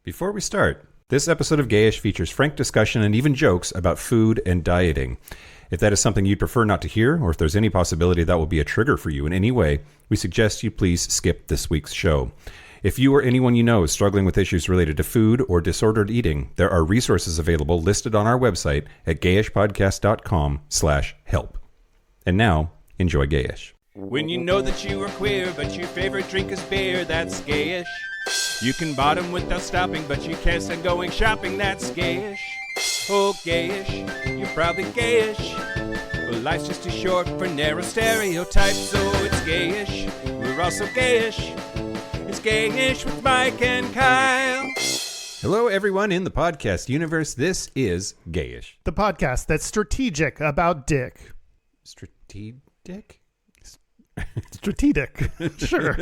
Before we start, this episode of Gayish features frank discussion and even jokes about food and dieting. If that is something you'd prefer not to hear, or if there's any possibility that will be a trigger for you in any way, we suggest you please skip this week's show. If you or anyone you know is struggling with issues related to food or disordered eating, there are resources available listed on our website at gayishpodcast.com/help. And now, enjoy Gayish. When you know that you are queer, but your favorite drink is beer, that's gayish. You can bottom without stopping, but you can't stand going shopping, that's gayish. Oh, gayish, you're probably gayish. Well, life's just too short for narrow stereotypes, so it's gayish. We're also gayish. It's Gayish with Mike and Kyle. Hello, everyone in the podcast universe. This is Gayish. The podcast that's strategic about dick. Strategic? Strategic. Sure.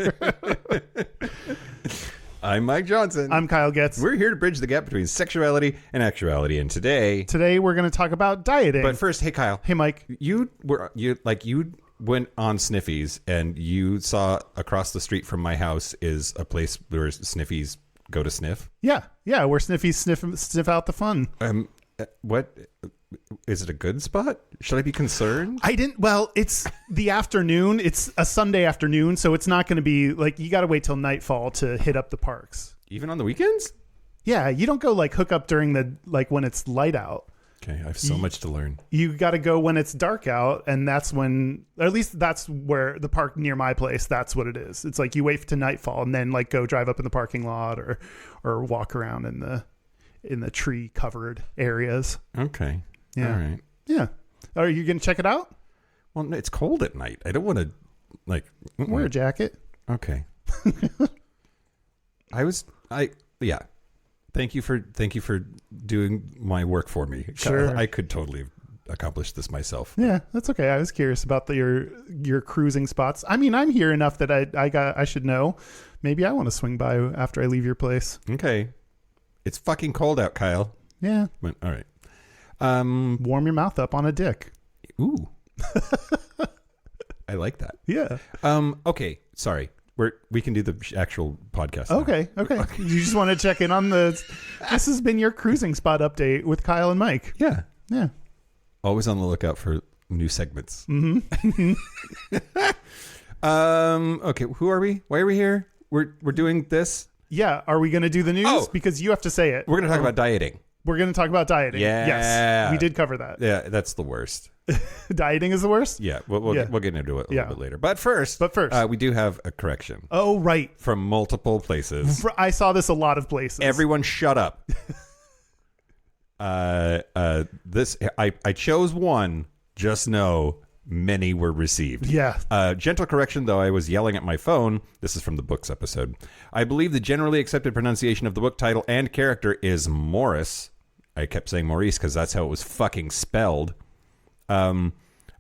I'm Mike Johnson. I'm Kyle Getz. We're here to bridge the gap between sexuality and actuality, and today we're going to talk about dieting. But first, hey Kyle. Hey Mike. You went on Sniffies, and you saw across the street from my house is a place where Sniffies go to sniff. Yeah, where Sniffies sniff out the fun. What is it? A good spot? Should I be concerned? Well, it's the afternoon. It's a Sunday afternoon, so it's not going to be like you got to wait till nightfall to hit up the parks. Even on the weekends? Yeah, you don't go hook up during when it's light out. Okay, I have so much to learn. You got to go when it's dark out, and that's when, or at least that's where the park near my place, that's what it is. It's like you wait to nightfall and then go drive up in the parking lot or walk around in the tree covered areas. Okay. Yeah. All right. Yeah. Are you going to check it out? Well, no, it's cold at night. I don't want to wear a jacket. Okay. Yeah. Thank you for doing my work for me. Sure. I could totally have accomplished this myself. Yeah, that's okay. I was curious about your cruising spots. I mean, I'm here enough that I should know. Maybe I want to swing by after I leave your place. Okay. It's fucking cold out, Kyle. Yeah. But, all right. Warm your mouth up on a dick. Ooh. I like that. Yeah. Okay. Sorry. We can do the actual podcast now. Okay. You just want to check in on this has been your cruising spot update with Kyle and Mike. Yeah. Yeah. Always on the lookout for new segments. Mm-hmm. Okay. Who are we? Why are we here? We're doing this. Yeah. Are we going to do the news? Oh. Because you have to say it. We're going to talk about dieting. We're going to talk about dieting. Yeah. Yes. We did cover that. Yeah. That's the worst. Dieting is the worst? Yeah. We'll get into it a little bit later. But first, we do have a correction. Oh, right. From multiple places. I saw this a lot of places. Everyone shut up. I chose one. Just know many were received. Yeah. Gentle correction, though I was yelling at my phone. This is from the books episode. I believe the generally accepted pronunciation of the book title and character is Morris. I kept saying Maurice because that's how it was fucking spelled. I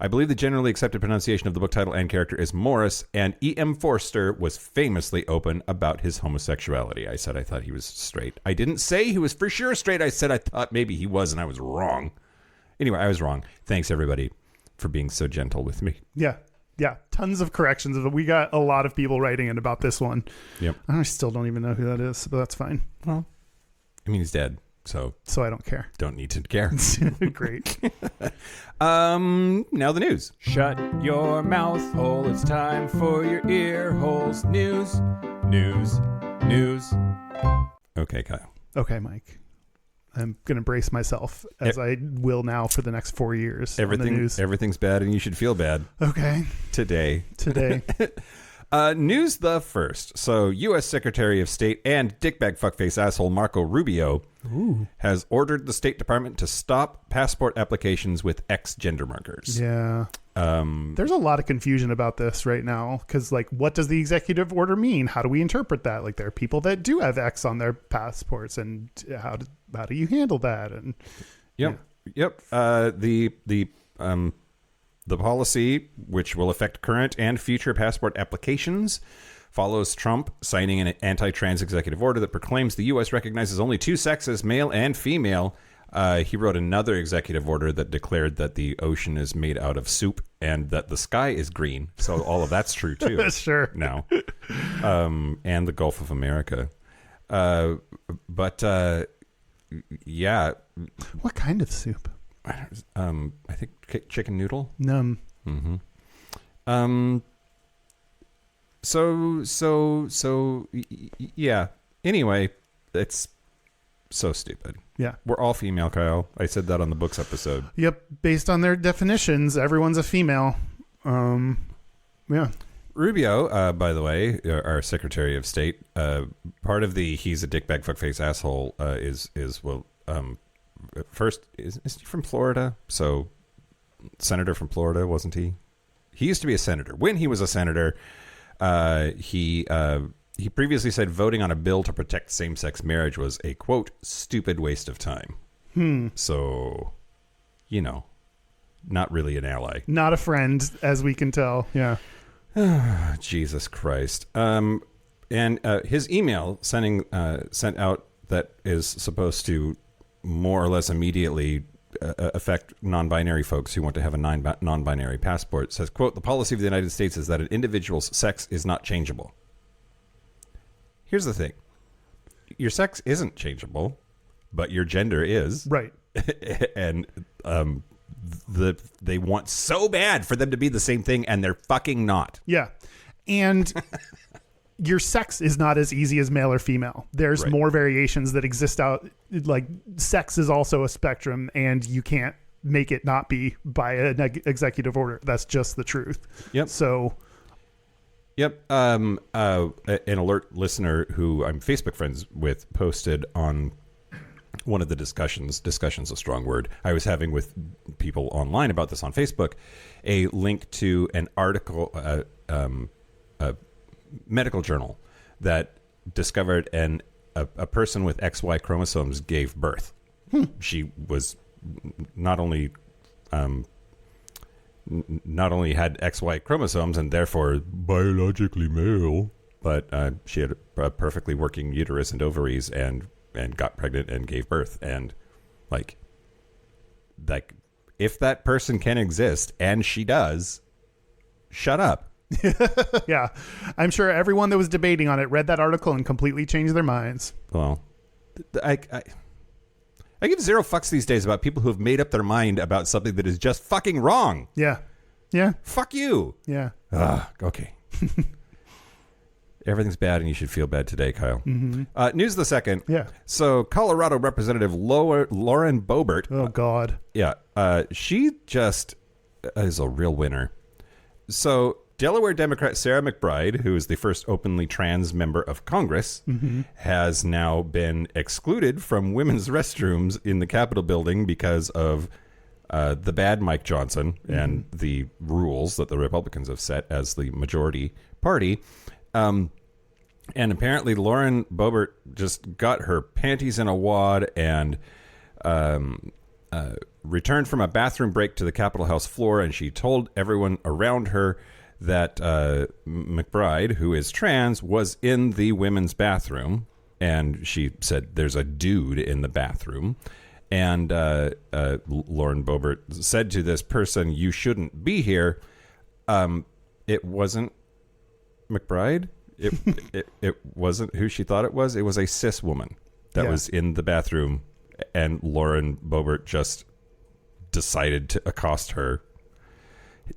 believe the generally accepted pronunciation of the book title and character is Morris, and E.M. Forster was famously open about his homosexuality. I said I thought he was straight. I didn't say he was for sure straight. I said I thought maybe he was, and I was wrong. Anyway, I was wrong. Thanks, everybody, for being so gentle with me. Yeah. Tons of corrections. We got a lot of people writing in about this one. Yep. I still don't even know who that is, but that's fine. Well, I mean, he's dead. So I don't care. Don't need to care. Great. Now the news. Shut your mouth hole. It's time for your ear holes. News. Okay, Kyle. Okay, Mike. I'm going to brace myself as I will now for the next 4 years. Everything's bad and you should feel bad. Okay. Today. News the first. So, U.S. Secretary of State and dickbag fuckface asshole Marco Rubio has ordered the State Department to stop passport applications with X gender markers. Yeah. There's a lot of confusion about this right now because, what does the executive order mean? How do we interpret that? There are people that do have X on their passports, and how do you handle that? And Yep. The policy, which will affect current and future passport applications, follows Trump signing an anti-trans executive order that proclaims the U.S. recognizes only two sexes, male and female. He wrote another executive order that declared that the ocean is made out of soup and that the sky is green. So all of that's true, too. Sure. Now. And the Gulf of America. But yeah, What kind of soup? I think chicken noodle. Num. Yeah. Anyway, it's so stupid. Yeah. We're all female, Kyle. I said that on the books episode. Yep. Based on their definitions, everyone's a female. Yeah. Rubio, by the way, our Secretary of State, part of the he's a dickbag fuckface asshole first is he from Florida? So senator from Florida, wasn't he? He used to be a senator. When he was a senator, he previously said voting on a bill to protect same-sex marriage was a, quote, stupid waste of time. So, not really an ally. Not a friend, as we can tell. Yeah. Jesus Christ. And his email sent out that is supposed to more or less immediately affect non-binary folks who want to have a non-binary passport says, quote, the policy of the United States is that an individual's sex is not changeable. Here's the thing. Your sex isn't changeable, but your gender is. Right. And they want so bad for them to be the same thing, and they're fucking not. Yeah. And your sex is not as easy as male or female. There's more variations that exist out. Like, sex is also a spectrum, and you can't make it not be by an executive order. That's just the truth. Yep. So... Yep. An alert listener who I'm Facebook friends with posted on one of the discussion's a strong word, I was having with people online about this on Facebook, a link to an article, a medical journal that discovered a person with XY chromosomes gave birth. She was not only had XY chromosomes and therefore biologically male, but she had a perfectly working uterus and ovaries and got pregnant and gave birth. And like if that person can exist, and she does, shut up. Yeah. I'm sure everyone that was debating on it read that article and completely changed their minds. Well, I give zero fucks these days about people who have made up their mind about something that is just fucking wrong. Yeah. Yeah. Fuck you. Yeah. Okay. Everything's bad and you should feel bad today, Kyle. News of the second. Yeah. So Colorado Representative Lauren Boebert. Oh, God. Yeah. She just is a real winner. So Delaware Democrat Sarah McBride, who is the first openly trans member of Congress, has now been excluded from women's restrooms in the Capitol building because of the bad Mike Johnson and the rules that the Republicans have set as the majority party. And apparently Lauren Boebert just got her panties in a wad and returned from a bathroom break to the Capitol House floor, and she told everyone around her that McBride, who is trans, was in the women's bathroom, and she said there's a dude in the bathroom. And Lauren Boebert said to this person, you shouldn't be here. It wasn't McBride. It wasn't who she thought it was. It was a cis woman that was in the bathroom, and Lauren Boebert just decided to accost her.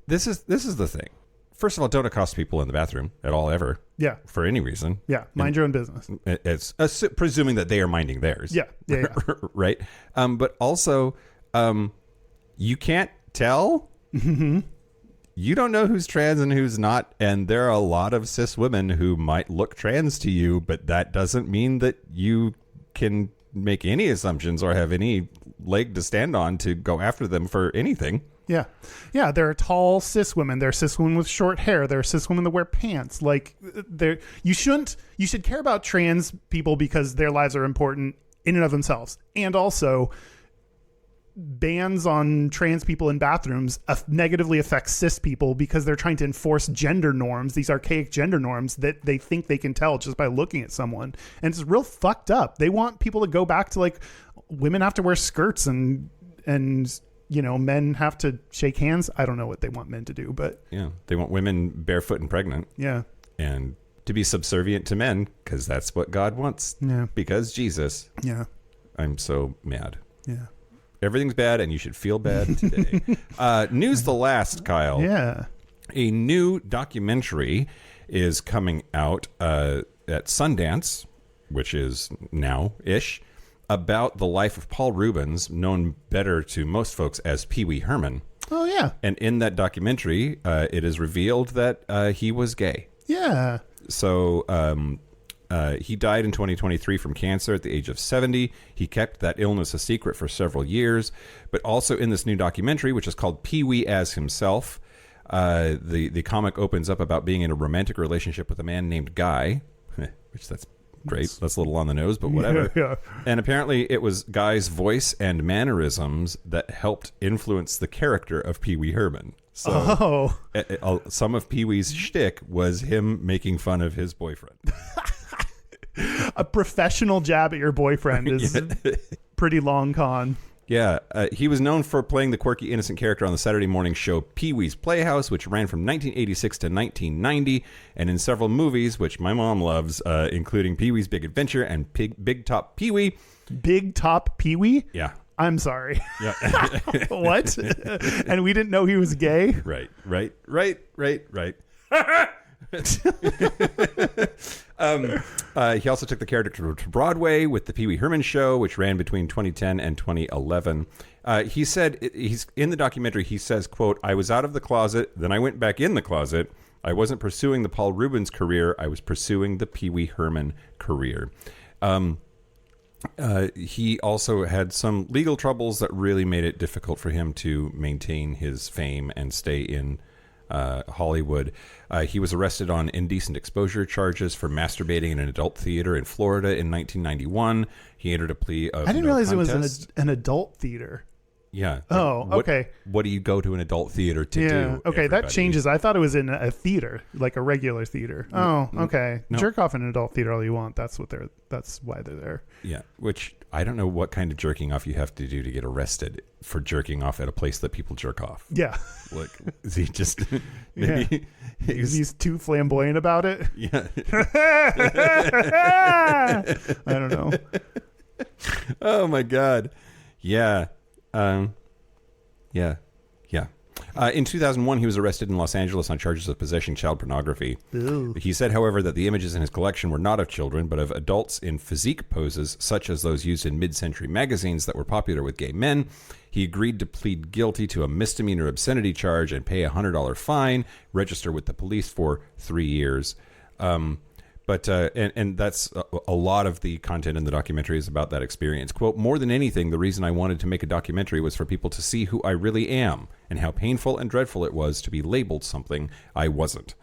This is the thing. First of all, don't accost people in the bathroom at all, ever. Yeah. For any reason. Yeah. Mind your own business. It's presuming that they are minding theirs. Yeah. Yeah. Right. But also, you can't tell. You don't know who's trans and who's not. And there are a lot of cis women who might look trans to you, but that doesn't mean that you can make any assumptions or have any leg to stand on to go after them for anything. Yeah. Yeah. There are tall cis women. There are cis women with short hair. There are cis women that wear pants. Like, you should care about trans people because their lives are important in and of themselves. And also, bans on trans people in bathrooms negatively affect cis people because they're trying to enforce gender norms, these archaic gender norms that they think they can tell just by looking at someone. And it's real fucked up. They want people to go back to, like, women have to wear skirts and you know, men have to shake hands. I don't know what they want men to do, but yeah, they want women barefoot and pregnant. Yeah. And to be subservient to men because that's what God wants. Yeah. Because Jesus. Yeah. I'm so mad. Yeah. Everything's bad, and you should feel bad today. News the last, Kyle. Yeah. A new documentary is coming out at Sundance, which is now-ish, about the life of Paul Rubens, known better to most folks as Pee Wee Herman. Oh, yeah. And in that documentary, it is revealed that he was gay. Yeah. So he died in 2023 from cancer at the age of 70. He kept that illness a secret for several years. But also in this new documentary, which is called Pee Wee as Himself, the comic opens up about being in a romantic relationship with a man named Guy, which that's great. That's a little on the nose, but whatever. Yeah. And apparently it was Guy's voice and mannerisms that helped influence the character of Pee Wee Herman. So some of Pee Wee's shtick was him making fun of his boyfriend. A professional jab at your boyfriend is pretty long con. Yeah, he was known for playing the quirky, innocent character on the Saturday morning show Pee Wee's Playhouse, which ran from 1986 to 1990, and in several movies, which my mom loves, including Pee Wee's Big Adventure and Big Top Pee Wee. Big Top Pee Wee? Yeah. I'm sorry. Yeah. What? And we didn't know he was gay? Right. He also took the character to Broadway with the Pee Wee Herman Show, which ran between 2010 and 2011. He said, he's in the documentary, he says, quote, "I was out of the closet, then I went back in the closet. I wasn't pursuing the Paul Rubens career. I was pursuing the Pee Wee Herman career." He also had some legal troubles that really made it difficult for him to maintain his fame and stay in Hollywood. He was arrested on indecent exposure charges for masturbating in an adult theater in Florida in 1991. He entered a plea of I didn't realize contest. it was an adult theater. Yeah. Oh, okay. What do you go to an adult theater to do? Okay, that everybody? changes. I thought it was in a theater, like a regular theater. Oh, okay. No. Jerk off in an adult theater all you want. That's why they're there. Yeah, which I don't know what kind of jerking off you have to do to get arrested for jerking off at a place that people jerk off. Yeah. Like, is he just maybe he's too flamboyant about it? Yeah. I don't know. Oh my God. Yeah. Yeah. In 2001, he was arrested in Los Angeles on charges of possessing child pornography. Ew. He said, however, that the images in his collection were not of children, but of adults in physique poses, such as those used in mid-century magazines that were popular with gay men. He agreed to plead guilty to a misdemeanor obscenity charge and pay a $100 fine, register with the police for 3 years. But that's a lot of the content in the documentary is about that experience. Quote, "More than anything, the reason I wanted to make a documentary was for people to see who I really am and how painful and dreadful it was to be labeled something I wasn't.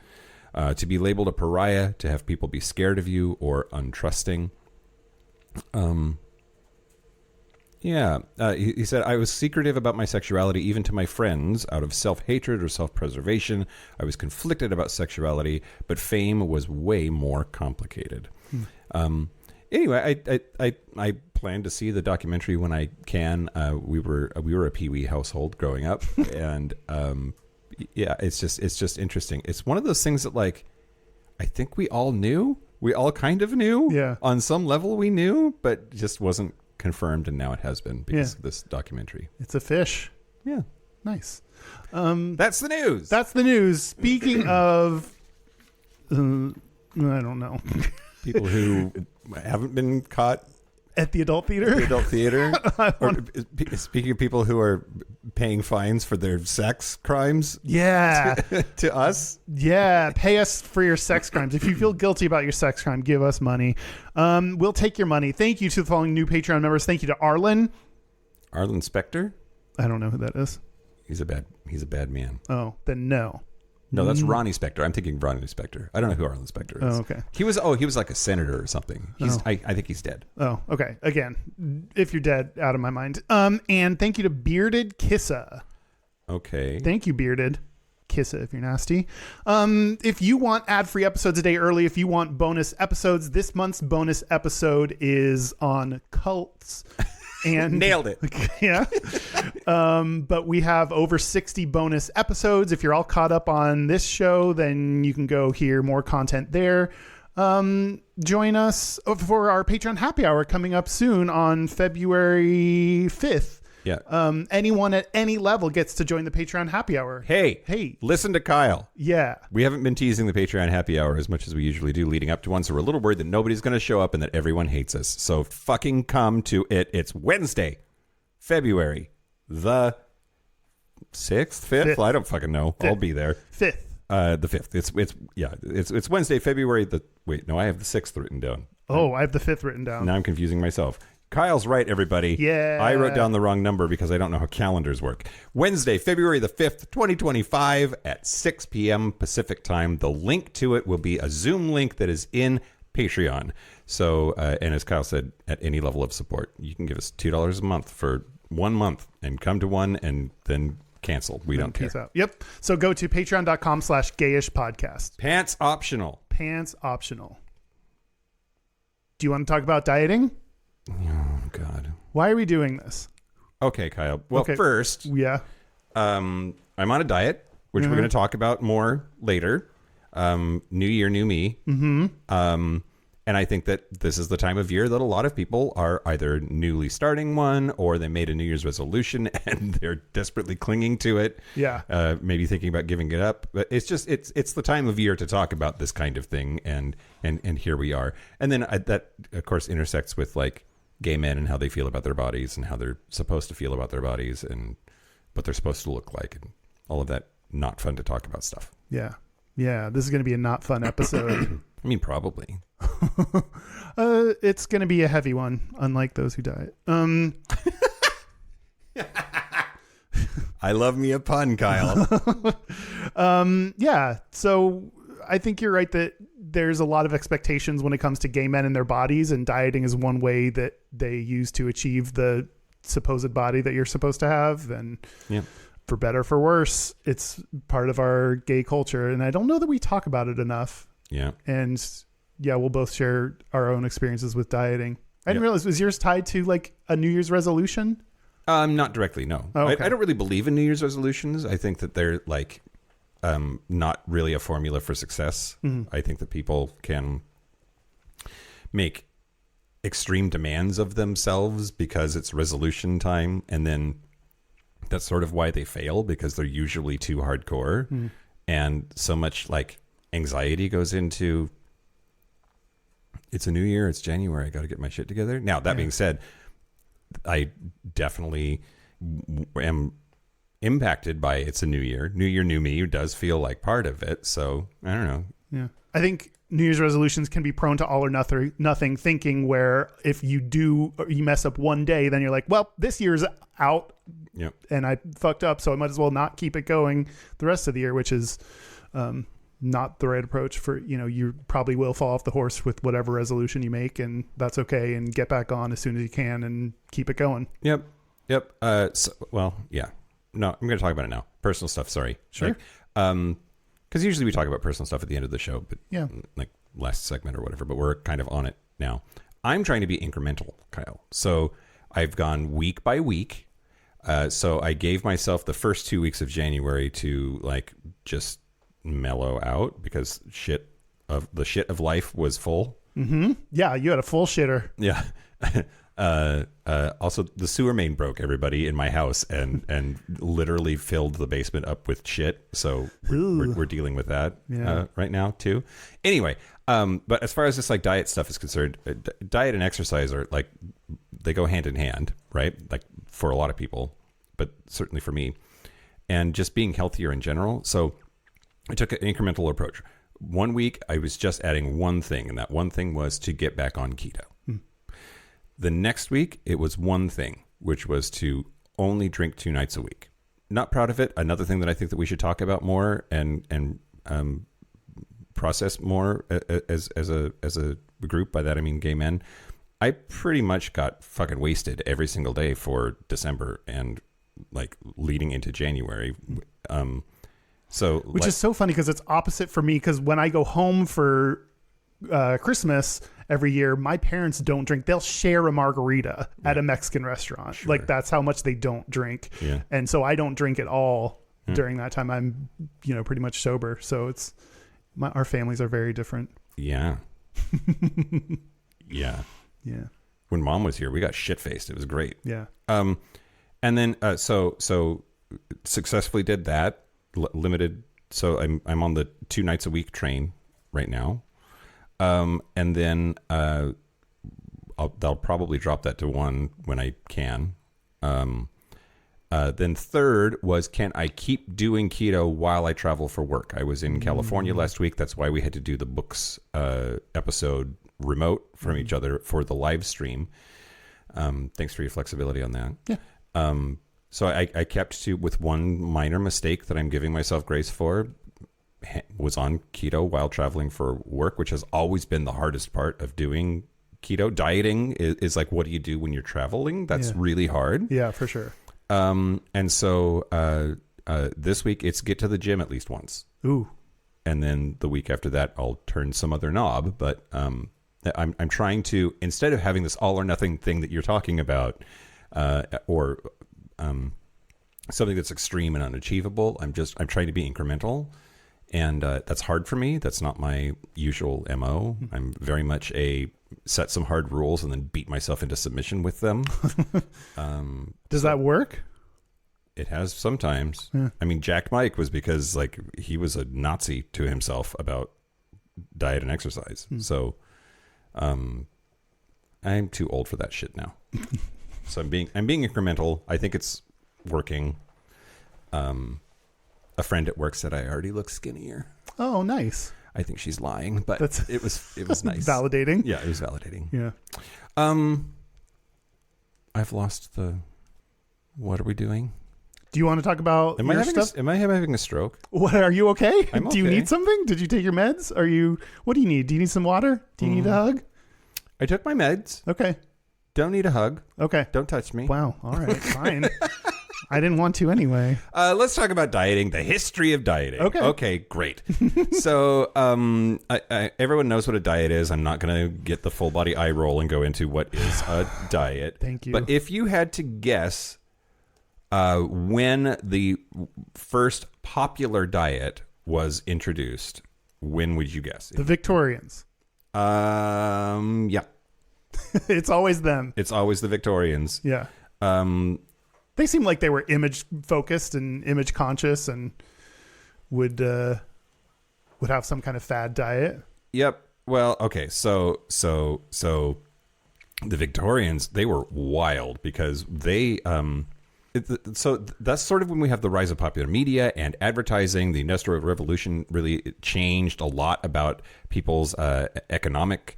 To be labeled a pariah, to have people be scared of you or untrusting." He said, "I was secretive about my sexuality, even to my friends, out of self-hatred or self-preservation. I was conflicted about sexuality, but fame was way more complicated." Anyway, I plan to see the documentary when I can. We were a Pee Wee household growing up, and it's just interesting. It's one of those things that, like, I think we all knew. We all kind of knew. Yeah. On some level, we knew, but just wasn't confirmed, and now it has been because of this documentary. It's a fish. Yeah. Nice. That's the news. That's the news. Speaking of, I don't know. People who haven't been caught At the adult theater? at the adult theater. Or speaking of people who are paying fines for their sex crimes Yeah. to us. Yeah. Pay us for your sex crimes. If you feel guilty about your sex crime, give us money. We'll take your money. Thank you to the following new Patreon members. Thank you to Arlen. Arlen Specter? I don't know who that is. He's a bad man. Oh, then no. No, that's Ronnie Spector. I'm thinking Ronnie Spector. I don't know who Arlen Spector is. Oh, okay. He was like a senator or something. I think he's dead. Oh, okay. Again, if you're dead, out of my mind. And thank you to Bearded Kissa. Okay. Thank you, Bearded Kissa, if you're nasty. If you want ad-free episodes a day early, if you want bonus episodes, this month's bonus episode is on cults. And Nailed it. Yeah. But we have over 60 bonus episodes. If you're all caught up on this show, then you can go hear more content there. Join us for our Patreon happy hour coming up soon on February 5th. Yeah. Anyone at any level gets to join the Patreon happy hour. Hey, listen to Kyle. Yeah. We haven't been teasing the Patreon happy hour as much as we usually do leading up to one, so we're a little worried that nobody's going to show up and that everyone hates us. So fucking come to it. It's Wednesday, February the 6th, 5th? I don't fucking know. I'll be there. 5th. The 5th. It's Wednesday, February the... Wait, no, I have the 6th written down. Oh, I have the 5th written down. Now I'm confusing myself. Kyle's right, everybody. Yeah. I wrote down the wrong number because I don't know how calendars work. Wednesday, February the 5th, 2025 at 6 p.m. Pacific time. The link to it will be a Zoom link that is in Patreon. So, and as Kyle said, at any level of support, you can give us $2 a month for 1 month and come to one and then cancel. We don't care. Peace out. Yep. So go to patreon.com/gayish podcast. Pants optional. Pants optional. Do you want to talk about dieting? Oh, God. Why are we doing this? Okay, Kyle. Well, first, yeah, I'm on a diet, which we're going to talk about more later. New year, new me. Mm-hmm. And I think that this is the time of year that a lot of people are either newly starting one or they made a New Year's resolution and they're desperately clinging to it. Yeah. Maybe thinking about giving it up. But it's just it's the time of year to talk about this kind of thing, and here we are. And then that of course intersects with like gay men and how they feel about their bodies and how they're supposed to feel about their bodies and what they're supposed to look like and all of that not fun to talk about stuff. Yeah. Yeah. This is going to be a not fun episode. I mean, probably. It's going to be a heavy one, unlike those who diet. I love me a pun, Kyle. Yeah. So I think you're right that there's a lot of expectations when it comes to gay men and their bodies, and dieting is one way that they use to achieve the supposed body that you're supposed to have. And for better or for worse, it's part of our gay culture. And I don't know that we talk about it enough. Yeah. And yeah, we'll both share our own experiences with dieting. I didn't realize, was yours tied to like a New Year's resolution? Not directly, no. Oh, okay. I don't really believe in New Year's resolutions. I think that they're like not really a formula for success. Mm-hmm. I think that people can make extreme demands of themselves because it's resolution time, and then that's sort of why they fail, because they're usually too hardcore. Mm-hmm. And so much like anxiety goes into, it's a new year, it's January, I got to get my shit together. Now, that being said, I definitely am impacted by it's a new year. New year, new me does feel like part of it. So I don't know. Yeah. I think New Year's resolutions can be prone to all or nothing thinking, where if you mess up one day, then you're like, well, this year's out and I fucked up, so I might as well not keep it going the rest of the year, which is not the right approach. For, you probably will fall off the horse with whatever resolution you make, and that's okay, and get back on as soon as you can and keep it going. Yep. No, I'm going to talk about it now. Personal stuff. Sorry. Sure. Because usually we talk about personal stuff at the end of the show, but like last segment or whatever, but we're kind of on it now. I'm trying to be incremental, Kyle. So I've gone week by week. So I gave myself the first 2 weeks of January to like just mellow out, because the shit of life was full. Mm-hmm. Yeah, you had a full shitter. Yeah. Also, the sewer main broke, everybody, in my house, and literally filled the basement up with shit. So we're dealing with that right now too. Anyway, but as far as this like diet stuff is concerned, diet and exercise are like, they go hand in hand, right? Like for a lot of people, but certainly for me, and just being healthier in general. So I took an incremental approach. 1 week, I was just adding one thing, and that one thing was to get back on keto. The next week, it was one thing, which was to only drink 2 nights a week. Not proud of it. Another thing that I think that we should talk about more and process more as a group. By that I mean gay men. I pretty much got fucking wasted every single day for December and like leading into January. Which is so funny, because it's opposite for me, because when I go home for Christmas every year, my parents don't drink. They'll share a margarita at a Mexican restaurant. Sure. Like that's how much they don't drink. Yeah. And so I don't drink at all during that time. I'm, pretty much sober. So it's our families are very different. Yeah. Yeah. Yeah. When Mom was here, we got shit-faced. It was great. Yeah. And then so successfully did that limited. So I'm on the 2 nights a week train right now. And then they'll probably drop that to 1 when I can. Then third was, can I keep doing keto while I travel for work? I was in California last week. That's why we had to do the books episode remote from each other for the live stream. Thanks for your flexibility on that. Yeah. So I kept to, with one minor mistake that I'm giving myself grace for, was on keto while traveling for work, which has always been the hardest part of doing keto. Dieting is like, what do you do when you're traveling? That's really hard. Yeah, for sure. And so this week it's get to the gym at least once. Ooh. And then the week after that, I'll turn some other knob. But I'm trying to, instead of having this all or nothing thing that you're talking about, or something that's extreme and unachievable, I'm trying to be incremental. And that's hard for me. That's not my usual MO. I'm very much set some hard rules and then beat myself into submission with them. Does that work? It has sometimes. Yeah. I mean, Jack Mike was because like he was a Nazi to himself about diet and exercise. So I'm too old for that shit now. So I'm being incremental. I think it's working. A friend at work said I already look skinnier. Oh, nice. I think she's lying, but it was nice. Validating. Yeah, it was validating. Yeah. I've lost the. What are we doing? Do you want to talk about your stuff? Am I having a stroke? What, are you okay? I'm Do you okay. need something? Did you take your meds? What do you need? Do you need some water? Do you need a hug? I took my meds. Okay. Don't need a hug. Okay. Don't touch me. Wow. All right. Fine. I didn't want to anyway. Let's talk about dieting, the history of dieting. Okay, great. So everyone knows what a diet is. I'm not going to get the full body eye roll and go into what is a diet. Thank you. But if you had to guess when the first popular diet was introduced, when would you guess? The Victorians. Yeah. It's always them. It's always the Victorians. Yeah. They seem like they were image focused and image conscious and would have some kind of fad diet. Yep. Well, okay. So the Victorians, they were wild because they so that's sort of when we have the rise of popular media and advertising. The Industrial Revolution really changed a lot about people's economic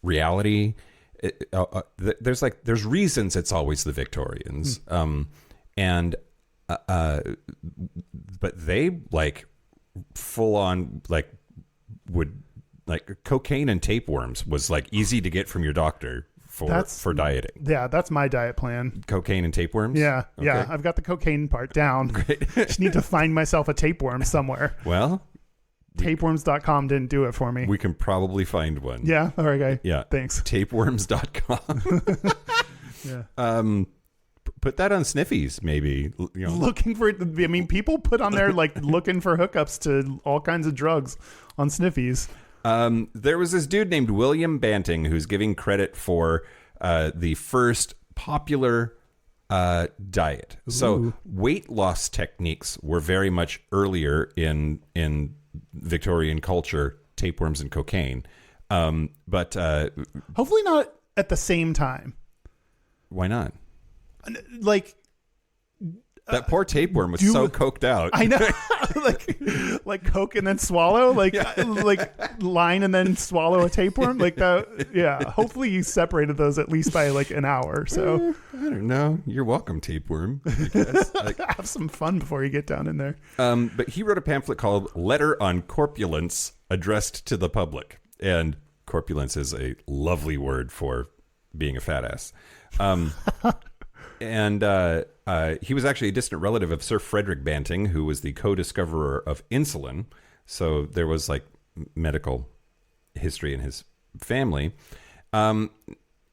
reality. There's reasons it's always the Victorians, but they like full on would cocaine and tapeworms was like easy to get from your doctor for dieting. Yeah, that's my diet plan. Cocaine and tapeworms. Yeah, Okay. yeah, I've got the cocaine part down. Great. Just need to find myself a tapeworm somewhere. Well, Tapeworms.com didn't do it for me. we can probably find one. Yeah, all right, guy. Yeah. Thanks. Tapeworms.com. Yeah. Put that on Sniffies, maybe. You know. Looking for, I mean, people put on there like looking for hookups to all kinds of drugs on Sniffies. There was this dude named William Banting who's giving credit for the first popular diet. Ooh. So weight loss techniques were very much earlier in Victorian culture, tapeworms and cocaine. But hopefully not at the same time. Why not? Like that poor tapeworm was so coked out. I know, like coke and then swallow, like line and then swallow a tapeworm, like that. Yeah. Hopefully you separated those at least by like an hour. So I don't know. You're welcome, tapeworm. I guess. Have some fun before you get down in there. But he wrote a pamphlet called "Letter on Corpulence," addressed to the public, and corpulence is a lovely word for being a fat ass. And he was actually a distant relative of Sir Frederick Banting, who was the co-discoverer of insulin. So there was like medical history in his family.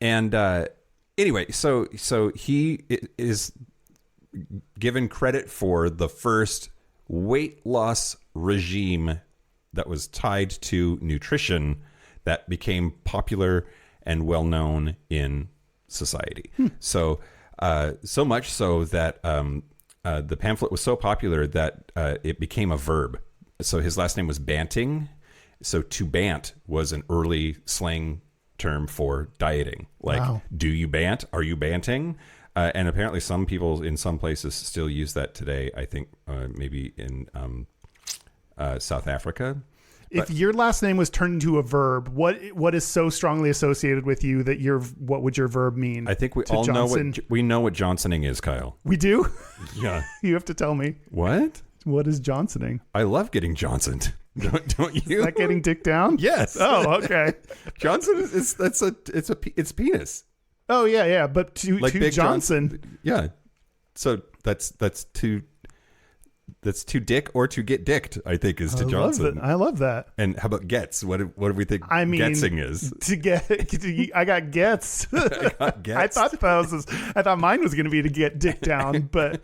Anyway, so he is given credit for the first weight loss regime that was tied to nutrition that became popular and well known in society. So much so that the pamphlet was so popular that it became a verb. So his last name was Banting. So to bant was an early slang term for dieting. Like, wow. Do you bant? Are you banting? And apparently some people in some places still use that today. I think maybe in South Africa. If your last name was turned into a verb, what is so strongly associated with you that what would your verb mean? I think we all know what Johnsoning is, Kyle. We do? Yeah. You have to tell me. What? What is Johnsoning? I love getting Johnsoned. Don't you? Is that getting dick down? Yes. Oh, okay. Johnson it's penis. Oh yeah. But to Big Johnson. Yeah. So that's to dick or to get dicked, I think, is to Johnson. I love that. And how about gets? What do we think getsing is? I got gets. I got gets. I thought mine was going to be to get dick down, but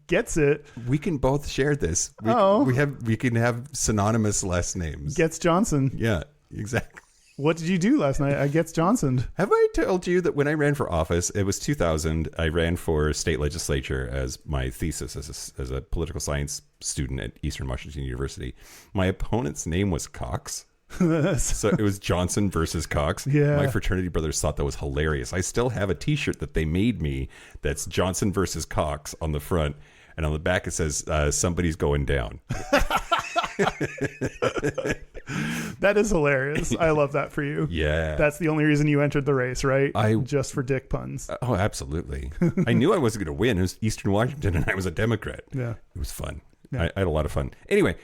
gets it. We can both share this. We can have synonymous last names. Gets Johnson. Yeah, exactly. What did you do last night? I gets Johnson. Have I told you that when I ran for office, it was 2000, I ran for state legislature as my thesis as a political science student at Eastern Washington University. My opponent's name was Cox. So it was Johnson versus Cox. Yeah. My fraternity brothers thought that was hilarious. I still have a t-shirt that they made me that's Johnson versus Cox on the front. And on the back it says, somebody's going down. That is hilarious. I love that for you. Yeah. That's the only reason you entered the race, right? Just for dick puns. Oh, absolutely. I knew I wasn't going to win. It was Eastern Washington and I was a Democrat. Yeah. It was fun. Yeah. I had a lot of fun. Anyway,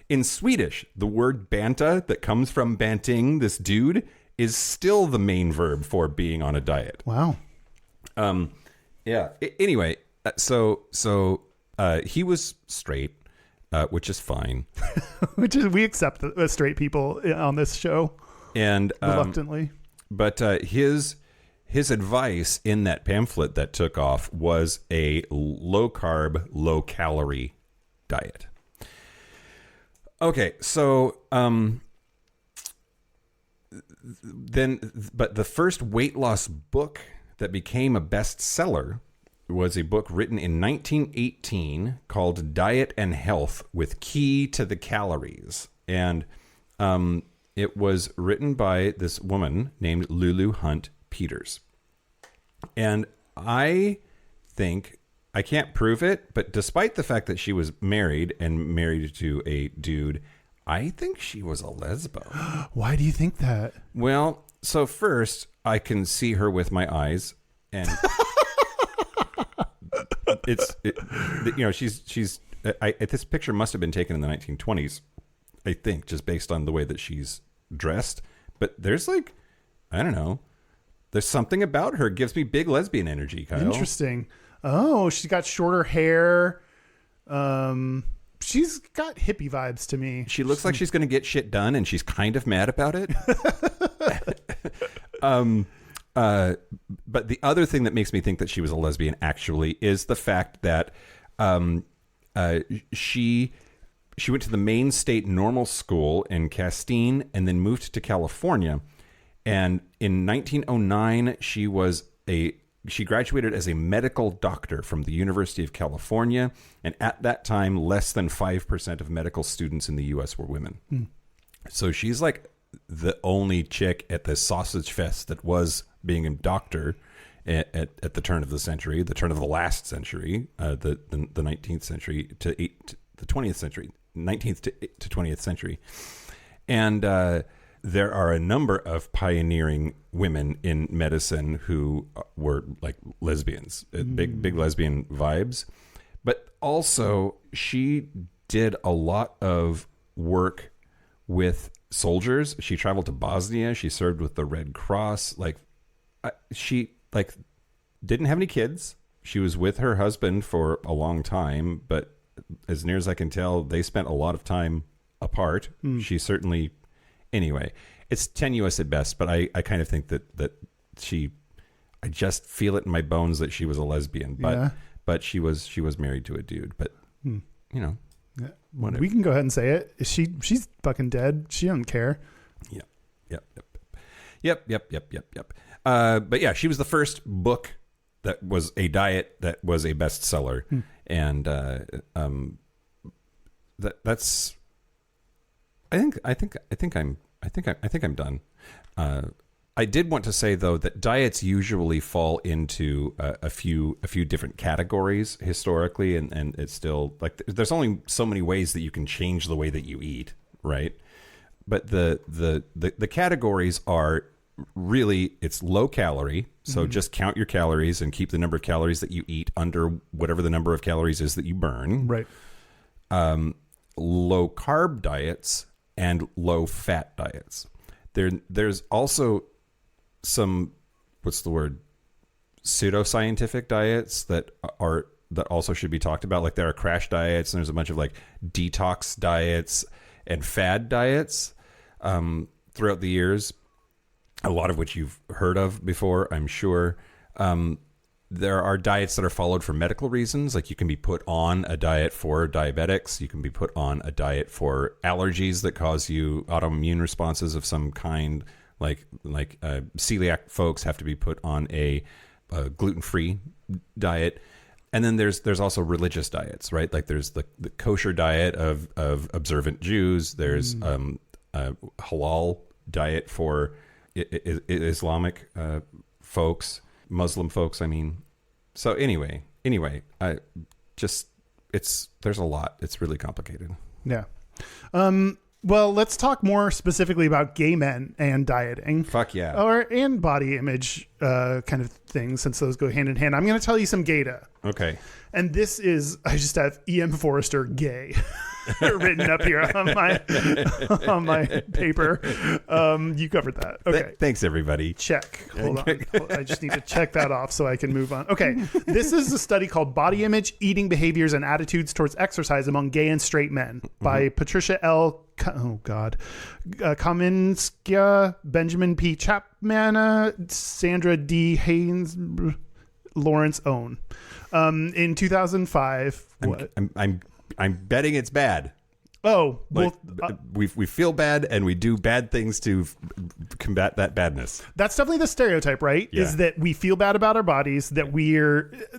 in Swedish, the word banta that comes from banting, this dude, is still the main verb for being on a diet. Wow. Yeah. Anyway, so he was straight. Which is fine. We accept the straight people on this show, and reluctantly. But his advice in that pamphlet that took off was a low carb, low calorie diet. Okay, so but the first weight loss book that became a bestseller was a book written in 1918 called Diet and Health with Key to the Calories. And it was written by this woman named Lulu Hunt Peters. And I think, I can't prove it, but despite the fact that she was married and married to a dude, I think she was a lesbo. Why do you think that? Well, so first, I can see her with my eyes, and... she's this picture must have been taken in the 1920s, I think, just based on the way that she's dressed. But there's I don't know, there's something about her gives me big lesbian energy, Kyle. Interesting. Oh, she's got shorter hair. She's got hippie vibes to me. She looks like she's going to get shit done, and she's kind of mad about it. But the other thing that makes me think that she was a lesbian actually is the fact that she went to the Maine State Normal School in Castine and then moved to California. And in 1909, she graduated as a medical doctor from the University of California. And at that time, less than 5% of medical students in the U.S. were women. So she's like the only chick at the sausage fest that was being a doctor at the turn of the century, the turn of the last century, the 19th century to the 20th century, 19th to 20th century. And there are a number of pioneering women in medicine who were like lesbians, big lesbian vibes. But also she did a lot of work with soldiers. She traveled to Bosnia. She served with the Red Cross. She didn't have any kids. She was with her husband for a long time, but as near as I can tell, they spent a lot of time apart. She certainly, anyway. it's tenuous at best, but I kind of think that I just feel it in my bones that she was a lesbian, but she was married to a dude, but you know, whatever. We can go ahead and say it. She's fucking dead. She doesn't care. Yep. But yeah, she was the first book that was a diet that was a bestseller, and that's. I think I'm done. I did want to say though that diets usually fall into a few different categories historically, and it's still like there's only so many ways that you can change the way that you eat, right? But the categories are really, it's low calorie, so just count your calories and keep the number of calories that you eat under whatever the number of calories is that you burn. Right. Low carb diets and low fat diets. There's also some, what's the word, pseudoscientific diets that also should be talked about. Like there are crash diets, and there's a bunch of like detox diets and fad diets throughout the years, a lot of which you've heard of before, I'm sure. There are diets that are followed for medical reasons. Like you can be put on a diet for diabetics. You can be put on a diet for allergies that cause you autoimmune responses of some kind. Like celiac folks have to be put on a gluten-free diet. And then there's also religious diets, right? Like there's the kosher diet of observant Jews. There's a halal diet for Islamic folks. Muslim folks, I mean. So anyway, there's a lot. It's really complicated. Yeah. Well, let's talk more specifically about gay men and dieting. Fuck yeah. And body image kind of things, since those go hand in hand. I'm going to tell you some data. Okay. And this is, I just have E.M. Forrester gay written up here on my paper. You covered that. Okay. Thanks, everybody. Check. Hold on. I just need to check that off so I can move on. Okay. This is a study called Body Image, Eating Behaviors, and Attitudes Towards Exercise Among Gay and Straight Men by Patricia L. Kaminskia, Benjamin P. Chapman, Sandra D. Haynes, Lawrence Owen. In 2005, I'm betting it's bad. Oh, well, we feel bad and we do bad things to combat that badness. That's definitely the stereotype, right? Yeah. Is that we feel bad about our bodies, that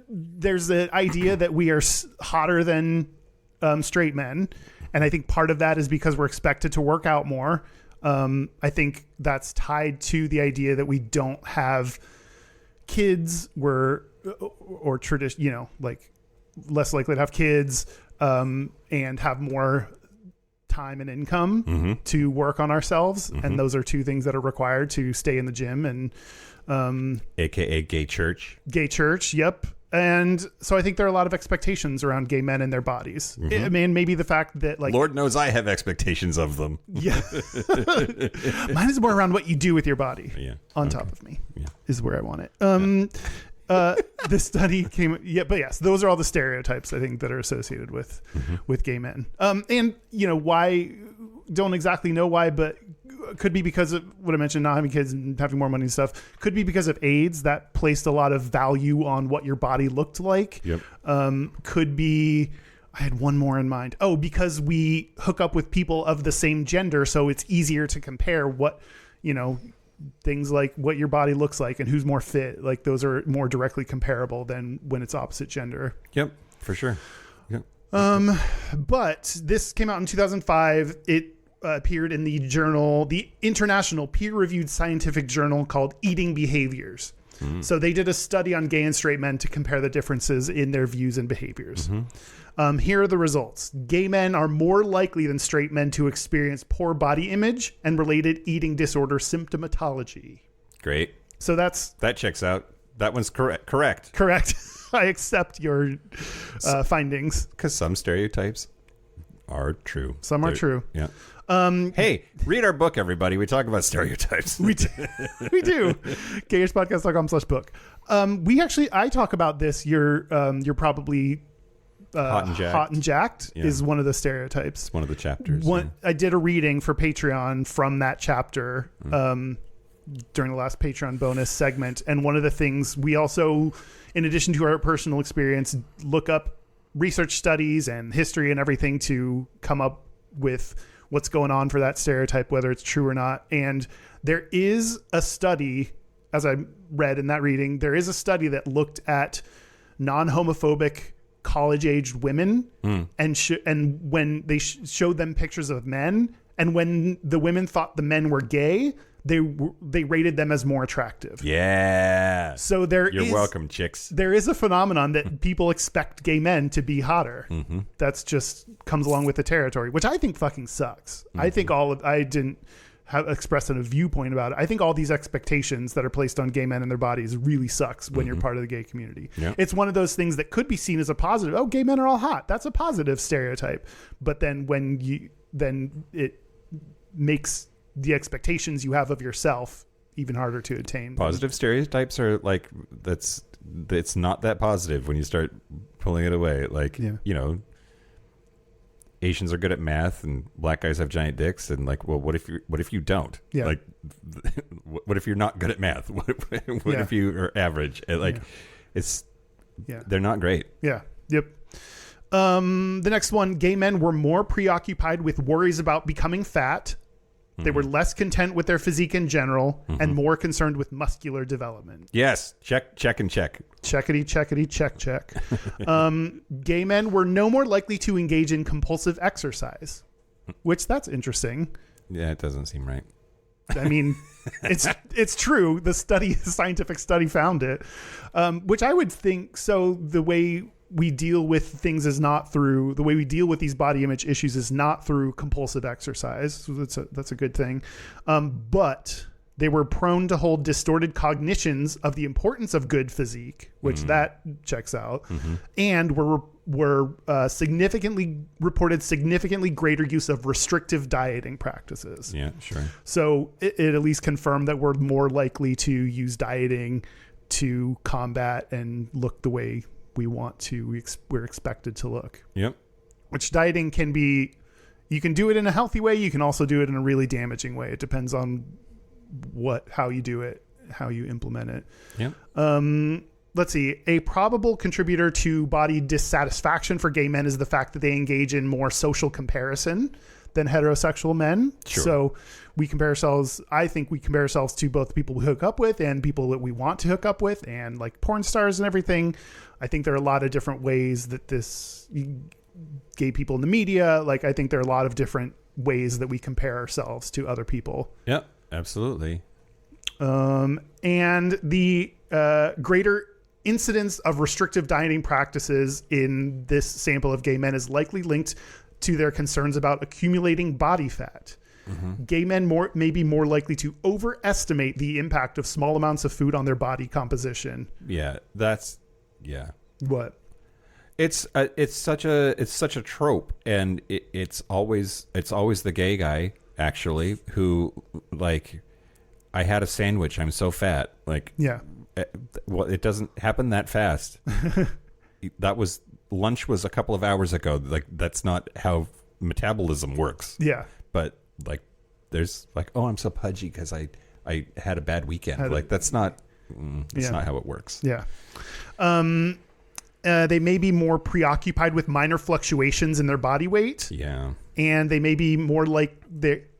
there's an idea that we are hotter than straight men. And I think part of that is because we're expected to work out more. I think that's tied to the idea that we don't have kids, or tradition, like less likely to have kids, and have more time and income to work on ourselves. And those are two things that are required to stay in the gym and, AKA gay church. Gay church. Yep. And so I think there are a lot of expectations around gay men and their bodies. I mean, maybe the fact that, like, Lord knows I have expectations of them. Yeah. Mine is more around what you do with your body. Yeah. Top of me is where I want it. The study came, but yes, those are all the stereotypes I think that are associated with gay men. And why, don't exactly know why, but could be because of what I mentioned, not having kids and having more money and stuff. Could be because of AIDS, that placed a lot of value on what your body looked like. Yep. Could be, I had one more in mind. Oh, because we hook up with people of the same gender, so it's easier to compare what, things like what your body looks like and who's more fit. Like those are more directly comparable than when it's opposite gender. Yep, for sure. Yep. But this came out in 2005. It appeared in the international peer-reviewed scientific journal called Eating Behaviors. So they did a study on gay and straight men to compare the differences in their views and behaviors. Here are the results. Gay men are more likely than straight men to experience poor body image and related eating disorder symptomatology. Great. So that checks out. That one's correct. Correct. I accept your findings. Because some stereotypes are true. Some are true. Yeah. Hey, read our book, everybody. We talk about stereotypes. We do. Gayishpodcast.com/book. I talk about this. You're probably Hot and Jacked is one of the stereotypes. It's one of the chapters. I did a reading for Patreon from that chapter during the last Patreon bonus segment. And one of the things we also, in addition to our personal experience, look up research studies and history and everything to come up with what's going on for that stereotype, whether it's true or not. And there is a study, as I read in that reading, there is a study that looked at non-homophobic college-aged women and when they showed them pictures of men, and when the women thought the men were gay, they rated them as more attractive. Yeah. So you're welcome, chicks. There is a phenomenon that people expect gay men to be hotter. That's just comes along with the territory, which I think fucking sucks. I think I didn't express a viewpoint about it. I think all these expectations that are placed on gay men and their bodies really sucks when you're part of the gay community. Yep. It's one of those things that could be seen as a positive. Oh, gay men are all hot. That's a positive stereotype. But then then it makes the expectations you have of yourself even harder to attain. Positive stereotypes are like, it's not that positive when you start pulling it away. Like, Asians are good at math and black guys have giant dicks, and like, well, what if you don't? Yeah. Like, what if you're not good at math? What if you are average? And like, they're not great. Yeah. Yep. The next one, gay men were more preoccupied with worries about becoming fat. They were less content with their physique in general and more concerned with muscular development. Yes. Check. Checkity, check. Gay men were no more likely to engage in compulsive exercise, which that's interesting. Yeah, it doesn't seem right. I mean, it's true. The scientific study found it, which I would think. So the way we deal with things is not through the way we deal with these body image issues is not through compulsive exercise. So that's a good thing. But they were prone to hold distorted cognitions of the importance of good physique, which that checks out, and were reported significantly greater use of restrictive dieting practices. Yeah, sure. So it at least confirmed that we're more likely to use dieting to combat and look the way we want to, we're expected to look. Yep. Which dieting can be, you can do it in a healthy way. You can also do it in a really damaging way. It depends on how you do it, how you implement it. Yep. Let's see. A probable contributor to body dissatisfaction for gay men is the fact that they engage in more social comparison than heterosexual men. Sure. So I think we compare ourselves to both people we hook up with and people that we want to hook up with, and like porn stars and everything. I think there are a lot of different ways that gay people in the media, like I think there are a lot of different ways that we compare ourselves to other people. Yep, absolutely. And the greater incidence of restrictive dieting practices in this sample of gay men is likely linked to their concerns about accumulating body fat. Gay men may be more likely to overestimate the impact of small amounts of food on their body composition. Yeah, What? It's such a trope, and it's always the gay guy actually who, like, I had a sandwich, I'm so fat. Like, yeah. Well, it doesn't happen that fast. Lunch was a couple of hours ago. Like, that's not how metabolism works. Yeah. But like, there's like, oh, I'm so pudgy because I had a bad weekend. That's not how it works. Yeah. They may be more preoccupied with minor fluctuations in their body weight. Yeah. And they may be more likely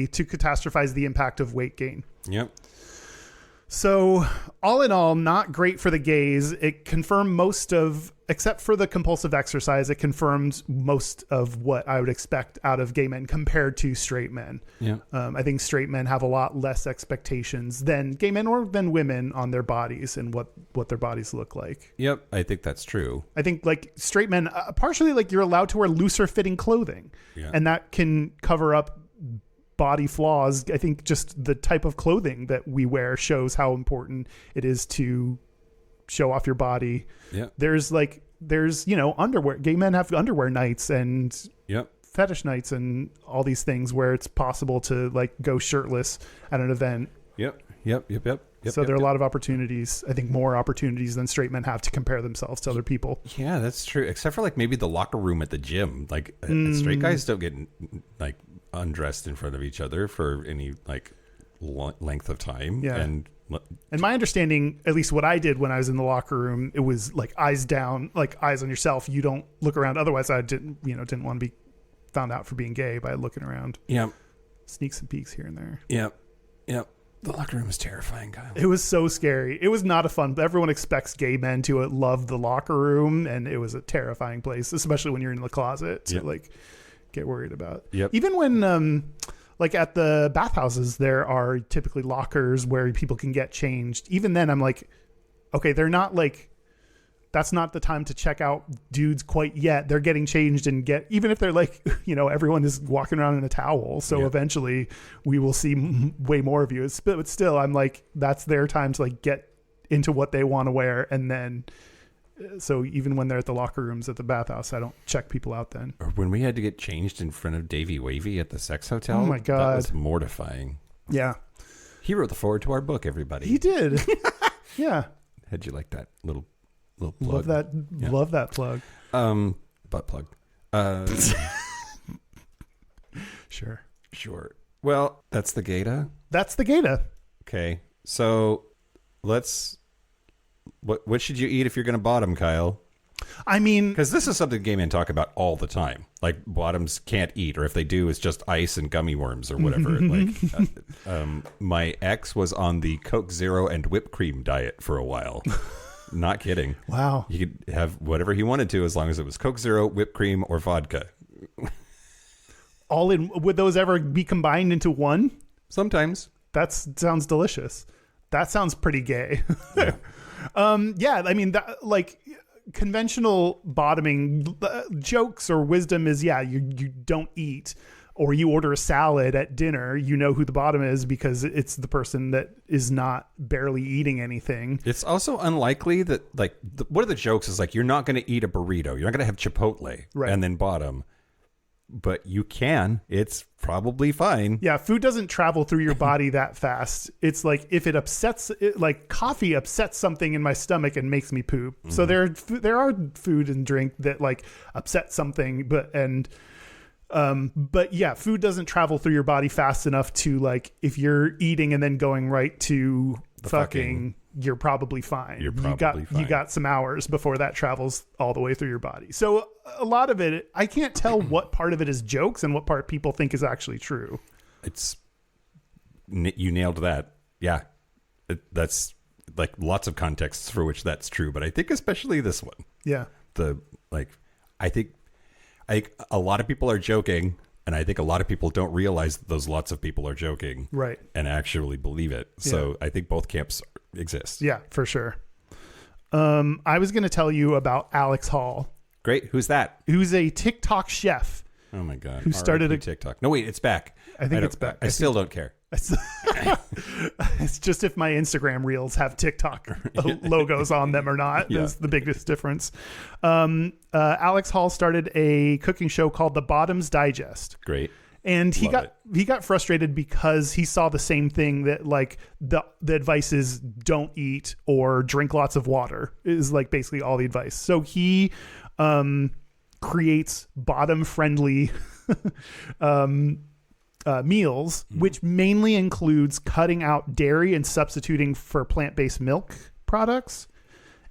to catastrophize the impact of weight gain. Yep. So all in all, not great for the gays. It confirmed except for the compulsive exercise, it confirmed most of what I would expect out of gay men compared to straight men. Yeah. I think straight men have a lot less expectations than gay men or than women on their bodies and what their bodies look like. Yep. I think that's true. I think like straight men, partially like you're allowed to wear looser fitting clothing, and that can cover up body flaws. I think just the type of clothing that we wear shows how important it is to show off your body. Yeah. There's underwear. Gay men have underwear nights and fetish nights and all these things where it's possible to like go shirtless at an event Yep. So there are a lot of opportunities, I think more opportunities than straight men have to compare themselves to other people. Yeah, that's true. Except for like maybe the locker room at the gym. Like straight guys don't get like undressed in front of each other for any like length of time. Yeah. And my understanding, at least what I did when I was in the locker room, it was like eyes down, like eyes on yourself. You don't look around. Otherwise I didn't want to be found out for being gay by looking around. Yeah. Sneaks and peeks here and there. Yep. The locker room is terrifying, Kyle. It was so scary. It was not a fun. Everyone expects gay men to love the locker room, and it was a terrifying place, especially when you're in the closet to like get worried about. Yep. Even when like at the bathhouses, there are typically lockers where people can get changed. Even then, I'm like, okay, they're not like. That's not the time to check out dudes quite yet. They're getting changed and even if they're like, everyone is walking around in a towel. So eventually we will see way more of you. But still, I'm like, that's their time to like get into what they want to wear. And then, so even when they're at the locker rooms at the bathhouse, I don't check people out then. Or when we had to get changed in front of Davy Wavy at the sex hotel. Oh my God. That was mortifying. Yeah. He wrote the forward to our book, everybody. He did. Yeah. How'd you like that little plug? Love that. Yeah. Love that plug. Butt plug. Sure. Well, that's the Gata. That's the Gata. Okay. So what should you eat if you're going to bottom, Kyle? I mean, because this is something gay men talk about all the time. Like bottoms can't eat, or if they do, it's just ice and gummy worms or whatever. My ex was on the Coke Zero and whipped cream diet for a while. Not kidding. Wow. He could have whatever he wanted to as long as it was Coke Zero, whipped cream, or vodka. All in. Would those ever be combined into one? Sometimes. That sounds delicious. That sounds pretty gay. Yeah. Yeah. I mean, that, like conventional bottoming jokes or wisdom is, you don't eat. Or you order a salad at dinner, you know who the bottom is because it's the person that is not barely eating anything. It's also unlikely that, like, one of the jokes is, like, you're not going to eat a burrito. You're not going to have Chipotle and then bottom. But you can. It's probably fine. Yeah, food doesn't travel through your body that fast. It's like if it upsets, like coffee upsets something in my stomach and makes me poop. Mm-hmm. So there are food and drink that, like, upset something, but yeah, food doesn't travel through your body fast enough to, like, if you're eating and then going right to fucking, you're probably fine. You're probably fine. You got some hours before that travels all the way through your body. So a lot of it, I can't tell what part of it is jokes and what part people think is actually true. You nailed that. Yeah. That's like lots of contexts for which that's true, but I think especially this one. Yeah. I think a lot of people are joking, and I think a lot of people don't realize that those lots of people are joking, right, and actually believe it. So I think both camps exist. Yeah, for sure. I was going to tell you about Alex Hall. Great. Who's that? Who's a TikTok chef. Oh my God. Who started a TikTok? No, wait, it's back. I think it's back. I still don't care. It's just if my Instagram reels have TikTok logos on them or not. Is the biggest difference. Alex Hall started a cooking show called The Bottoms Digest. Great. And he got frustrated because he saw the same thing that, like, the advice is don't eat or drink lots of water is, like, basically all the advice. So he creates bottom friendly meals, which mainly includes cutting out dairy and substituting for plant-based milk products,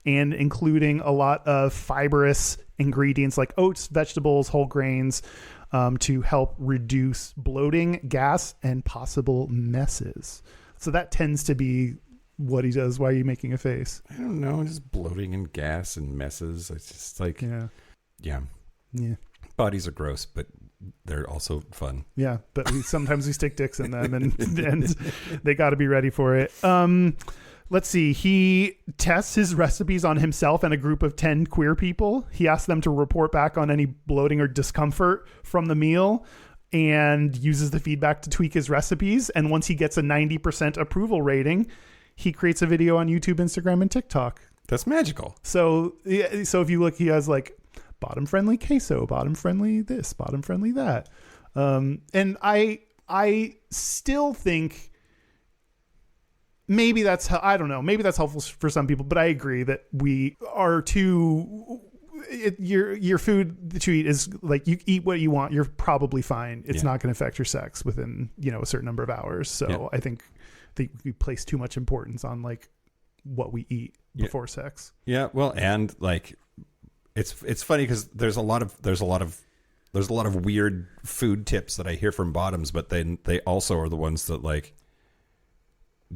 and including a lot of fibrous ingredients like oats, vegetables, whole grains, to help reduce bloating, gas, and possible messes. So that tends to be what he does. Why are you making a face? I don't know. Just bloating and gas and messes. It's just like, yeah. Bodies are gross, but they're also fun. Yeah, but sometimes we stick dicks in them, and they got to be ready for it. Let's see. He tests his recipes on himself and a group of 10 queer people. He asks them to report back on any bloating or discomfort from the meal and uses the feedback to tweak his recipes. And once he gets a 90% approval rating, he creates a video on YouTube, Instagram, and TikTok. That's magical. So if you look, he has, like, bottom friendly queso, bottom friendly this, bottom friendly that. And I still think maybe that's how, I don't know. Maybe that's helpful for some people, but I agree that we are too. Your food that you eat is like, you eat what you want, you're probably fine. It's not going to affect your sex within a certain number of hours. So I think we place too much importance on like what we eat before sex. Yeah, well, and like it's funny because there's a lot of weird food tips that I hear from bottoms, but then they also are the ones that like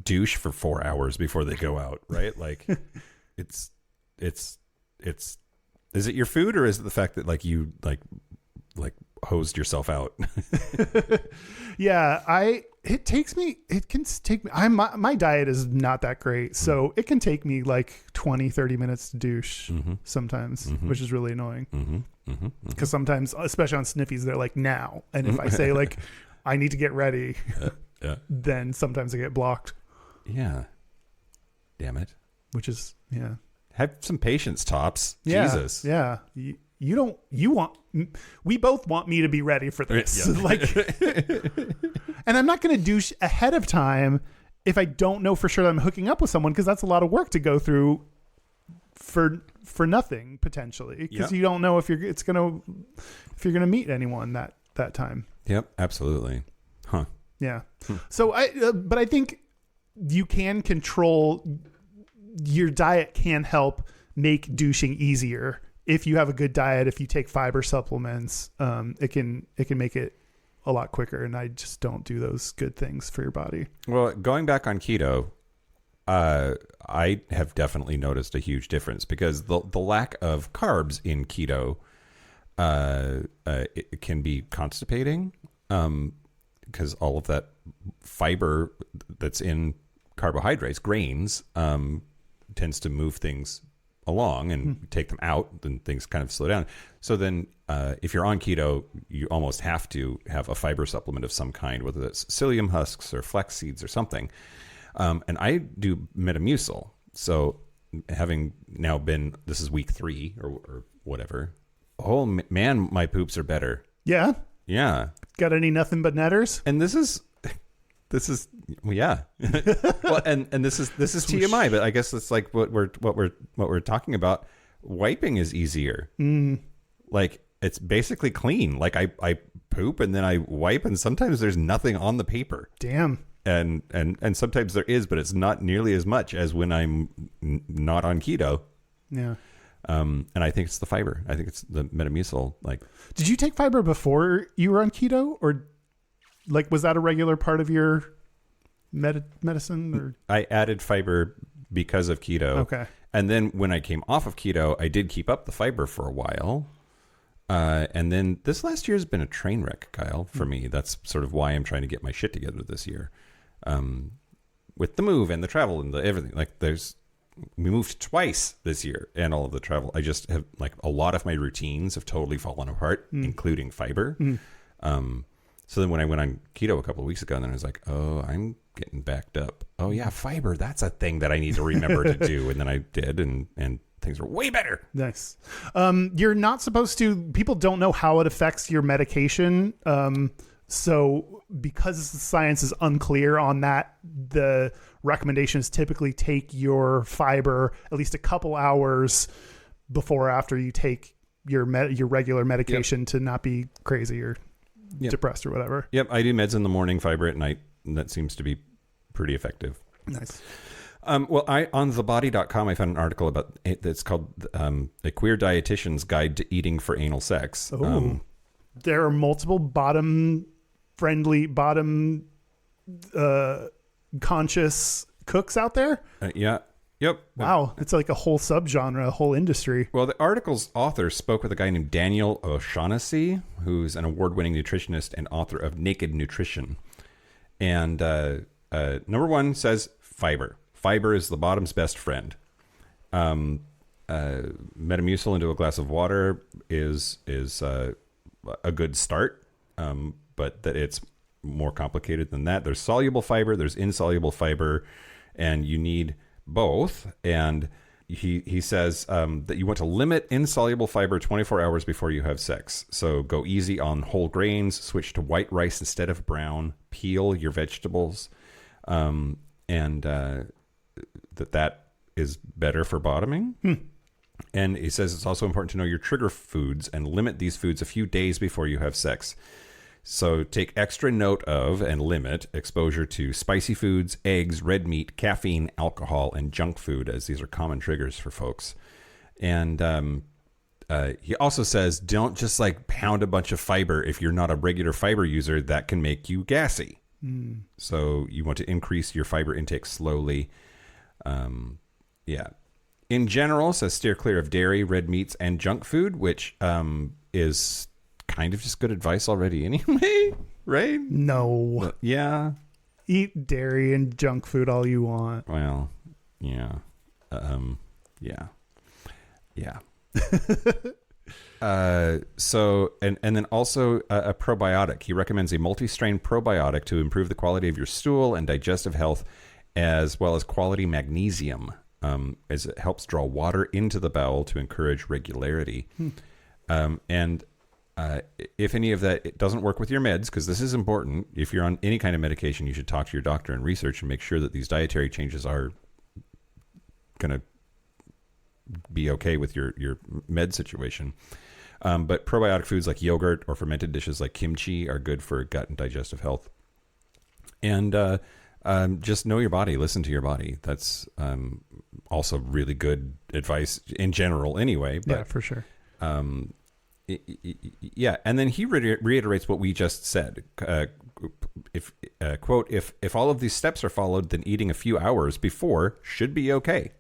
douche for 4 hours before they go out, right? Like it's is it your food, or is it the fact that like you like hosed yourself out? Yeah, my diet is not that great, so it can take me like 20-30 minutes to douche sometimes, which is really annoying. Because sometimes, especially on sniffies, they're like now, and if I say like I need to get ready, then sometimes I get blocked. Yeah, damn it. Which is Have some patience, Tops. Yeah, Jesus. Yeah. We both want me to be ready for this. Yeah. Like, and I'm not going to douche ahead of time if I don't know for sure that I'm hooking up with someone, because that's a lot of work to go through for nothing potentially, because you don't know if you're going to meet anyone that time. Yep. Absolutely. Huh. Yeah. So but I think you can control. Your diet can help make douching easier. If you have a good diet, if you take fiber supplements, it can make it a lot quicker. And I just don't do those good things for your body. Well, going back on keto, I have definitely noticed a huge difference, because the lack of carbs in keto, it can be constipating, because all of that fiber that's in carbohydrates, grains, tends to move things along and take them out, then things kind of slow down. So then if you're on keto, you almost have to have a fiber supplement of some kind, whether that's psyllium husks or flax seeds or something. And I do Metamucil. So having now been, this is week 3 or whatever. Oh man, my poops are better. Yeah. Yeah. Got any nothing but netters? And this is yeah. Well, and this is TMI, but I guess it's like what we're talking about. Wiping is easier. Like, it's basically clean. Like I poop and then I wipe, and sometimes there's nothing on the paper. Damn. And sometimes there is, but it's not nearly as much as when I'm not on keto. Yeah. And I think it's the fiber. I think it's the Metamucil. Like, did you take fiber before you were on keto, or like was that a regular part of your medicine? Or I added fiber because of keto. Okay. And then when I came off of keto, I did keep up the fiber for a while. And then this last year has been a train wreck, Kyle, for me. That's sort of why I'm trying to get my shit together this year. With the move and the travel and the everything. Like, we moved twice this year, and all of the travel. I just have, like, a lot of my routines have totally fallen apart, including fiber. So then when I went on keto a couple of weeks ago, and then I was like, oh, I'm getting backed up. Oh yeah, fiber, that's a thing that I need to remember to do. And then I did, and things were way better. Nice. You're not supposed to, people don't know how it affects your medication. So because the science is unclear on that, the recommendation is typically take your fiber at least a couple hours before or after you take your regular medication to not be crazy or depressed or whatever. Yep. I do meds in the morning, fiber at night, and that seems to be pretty effective. Nice. Well, on thebody.com, I found an article about it that's called A Queer Dietitian's Guide to Eating for Anal Sex. There are multiple bottom-friendly, bottom-conscious cooks out there? Yeah. Yep. Wow. It's like a whole subgenre, a whole industry. Well, the article's author spoke with a guy named Daniel O'Shaughnessy, who's an award-winning nutritionist and author of Naked Nutrition. And number one says fiber. Fiber is the bottom's best friend. Metamucil into a glass of water is a good start, but that it's more complicated than that. There's soluble fiber, there's insoluble fiber, and you need both. And he says that you want to limit insoluble fiber 24 hours before you have sex. So go easy on whole grains, switch to white rice instead of brown, peel your vegetables. and that is better for bottoming. And he says it's also important to know your trigger foods and limit these foods a few days before you have sex. So take extra note of and limit exposure to spicy foods, eggs, red meat, caffeine, alcohol, and junk food, as these are common triggers for folks. And he also says don't just like pound a bunch of fiber. If you're not a regular fiber user, that can make you gassy. So you want to increase your fiber intake slowly. In general, says steer clear of dairy, red meats, and junk food, which is kind of just good advice already anyway, right? No. But, yeah. Eat dairy and junk food all you want. Well, yeah. Yeah. So, and then also a probiotic. He recommends a multi-strain probiotic to improve the quality of your stool and digestive health, as well as quality magnesium, as it helps draw water into the bowel to encourage regularity. If any of that it doesn't work with your meds, because this is important, if you're on any kind of medication, you should talk to your doctor and research and make sure that these dietary changes are going to be okay with your med situation. But probiotic foods like yogurt or fermented dishes like kimchi are good for gut and digestive health. And just know your body, listen to your body. That's also really good advice in general anyway. But, yeah, for sure. Yeah, and then he reiterates what we just said. Quote, if all of these steps are followed, then eating a few hours before should be okay.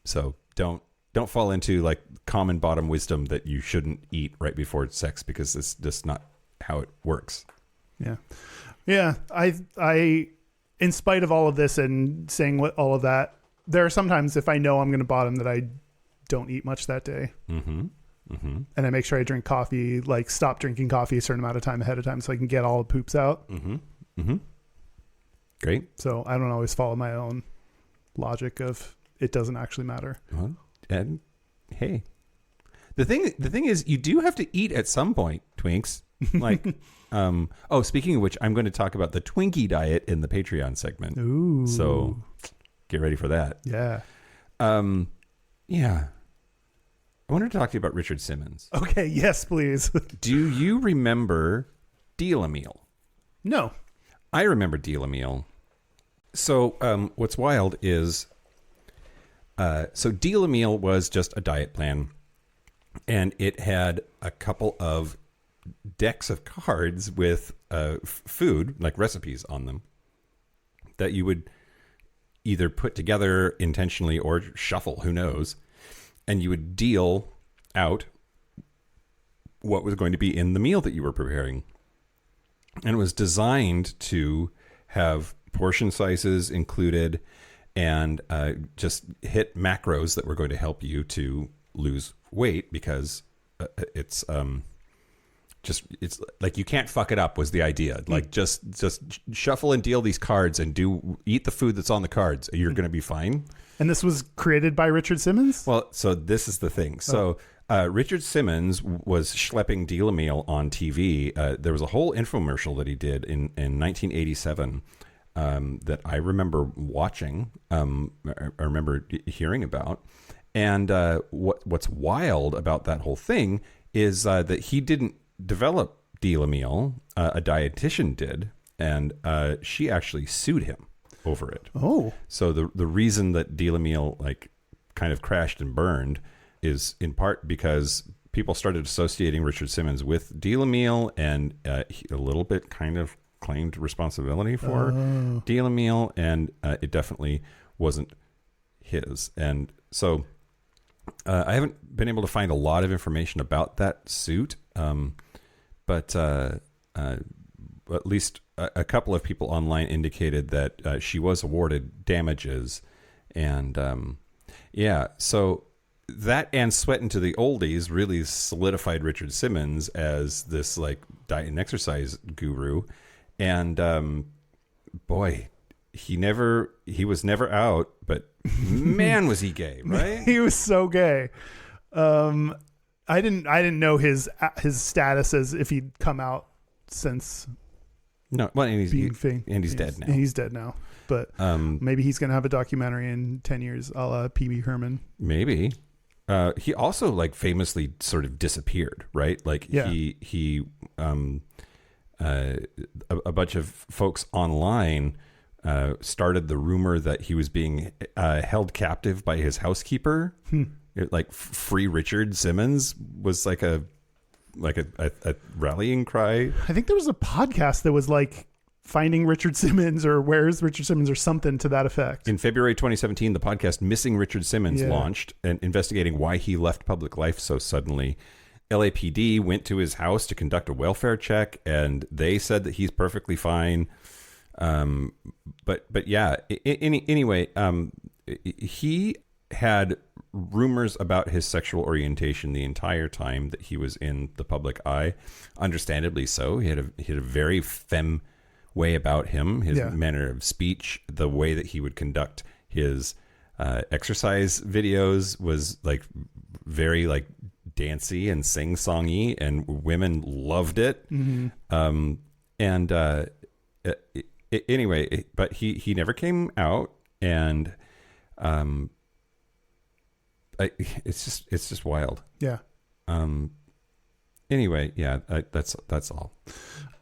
So don't fall into like common bottom wisdom that you shouldn't eat right before sex, because it's just not how it works. Yeah. I in spite of all of this and saying all of that, there are sometimes if I know I'm going to bottom that I don't eat much that day. And I make sure I drink coffee, like stop drinking coffee a certain amount of time ahead of time so I can get all the poops out. Great. So I don't always follow my own logic of it doesn't actually matter. And hey, the thing is, you do have to eat at some point, Twinks. Like, speaking of which, I'm going to talk about the Twinkie diet in the Patreon segment. Ooh. So get ready for that. Yeah. Yeah. I wanted to talk to you about Richard Simmons. Okay. Yes, please. Do you remember Deal-A-Meal? No. I remember Deal-A-Meal. So what's wild is, so Deal-A-Meal was just a diet plan, and it had a couple of decks of cards with food, like recipes on them, that you would either put together intentionally or shuffle, who knows, and you would deal out what was going to be in the meal that you were preparing. And it was designed to have portion sizes included and just hit macros that were going to help you to lose weight, because it's like you can't fuck it up was the idea. Like just shuffle and deal these cards and eat the food that's on the cards. You're going to be fine. And this was created by Richard Simmons? Well, so this is the thing. So Richard Simmons was schlepping Deal-A-Meal on TV. There was a whole infomercial that he did in 1987 that I remember watching. I remember hearing about. And what's wild about that whole thing is that he didn't develop Deal-A-Meal. A dietitian did, and she actually sued him over it. Oh. So the reason that Deal-A-Meal like kind of crashed and burned is in part because people started associating Richard Simmons with Deal-A-Meal, and he a little bit kind of claimed responsibility for Deal-A-Meal, and it definitely wasn't his. And so I haven't been able to find a lot of information about that suit, but at least a couple of people online indicated that she was awarded damages. And so that and Sweat into the Oldies really solidified Richard Simmons as this like diet and exercise guru. And boy, he was never out, but man, was he gay, right? He was so gay. I didn't know his status as if he'd come out since No, well, and being famous. and he's dead now. And he's dead now. But maybe he's going to have a documentary in 10 years, a la Pee-wee Herman. Maybe. He also like famously sort of disappeared, right? Like he a bunch of folks online started the rumor that he was being held captive by his housekeeper. Like Free Richard Simmons was like a rallying cry. I think there was a podcast that was like Finding Richard Simmons or Where's Richard Simmons or something to that effect. In February 2017, the podcast Missing Richard Simmons launched, and investigating why he left public life so suddenly. LAPD went to his house to conduct a welfare check, and they said that he's perfectly fine. But yeah, anyway, he had rumors about his sexual orientation the entire time that he was in the public eye. Understandably so. He had a very femme way about him, his manner of speech, the way that he would conduct his exercise videos was like very like dancey and sing-songy, and women loved it. Anyway, but he never came out, and it's just wild. Yeah. Anyway, yeah, that's all.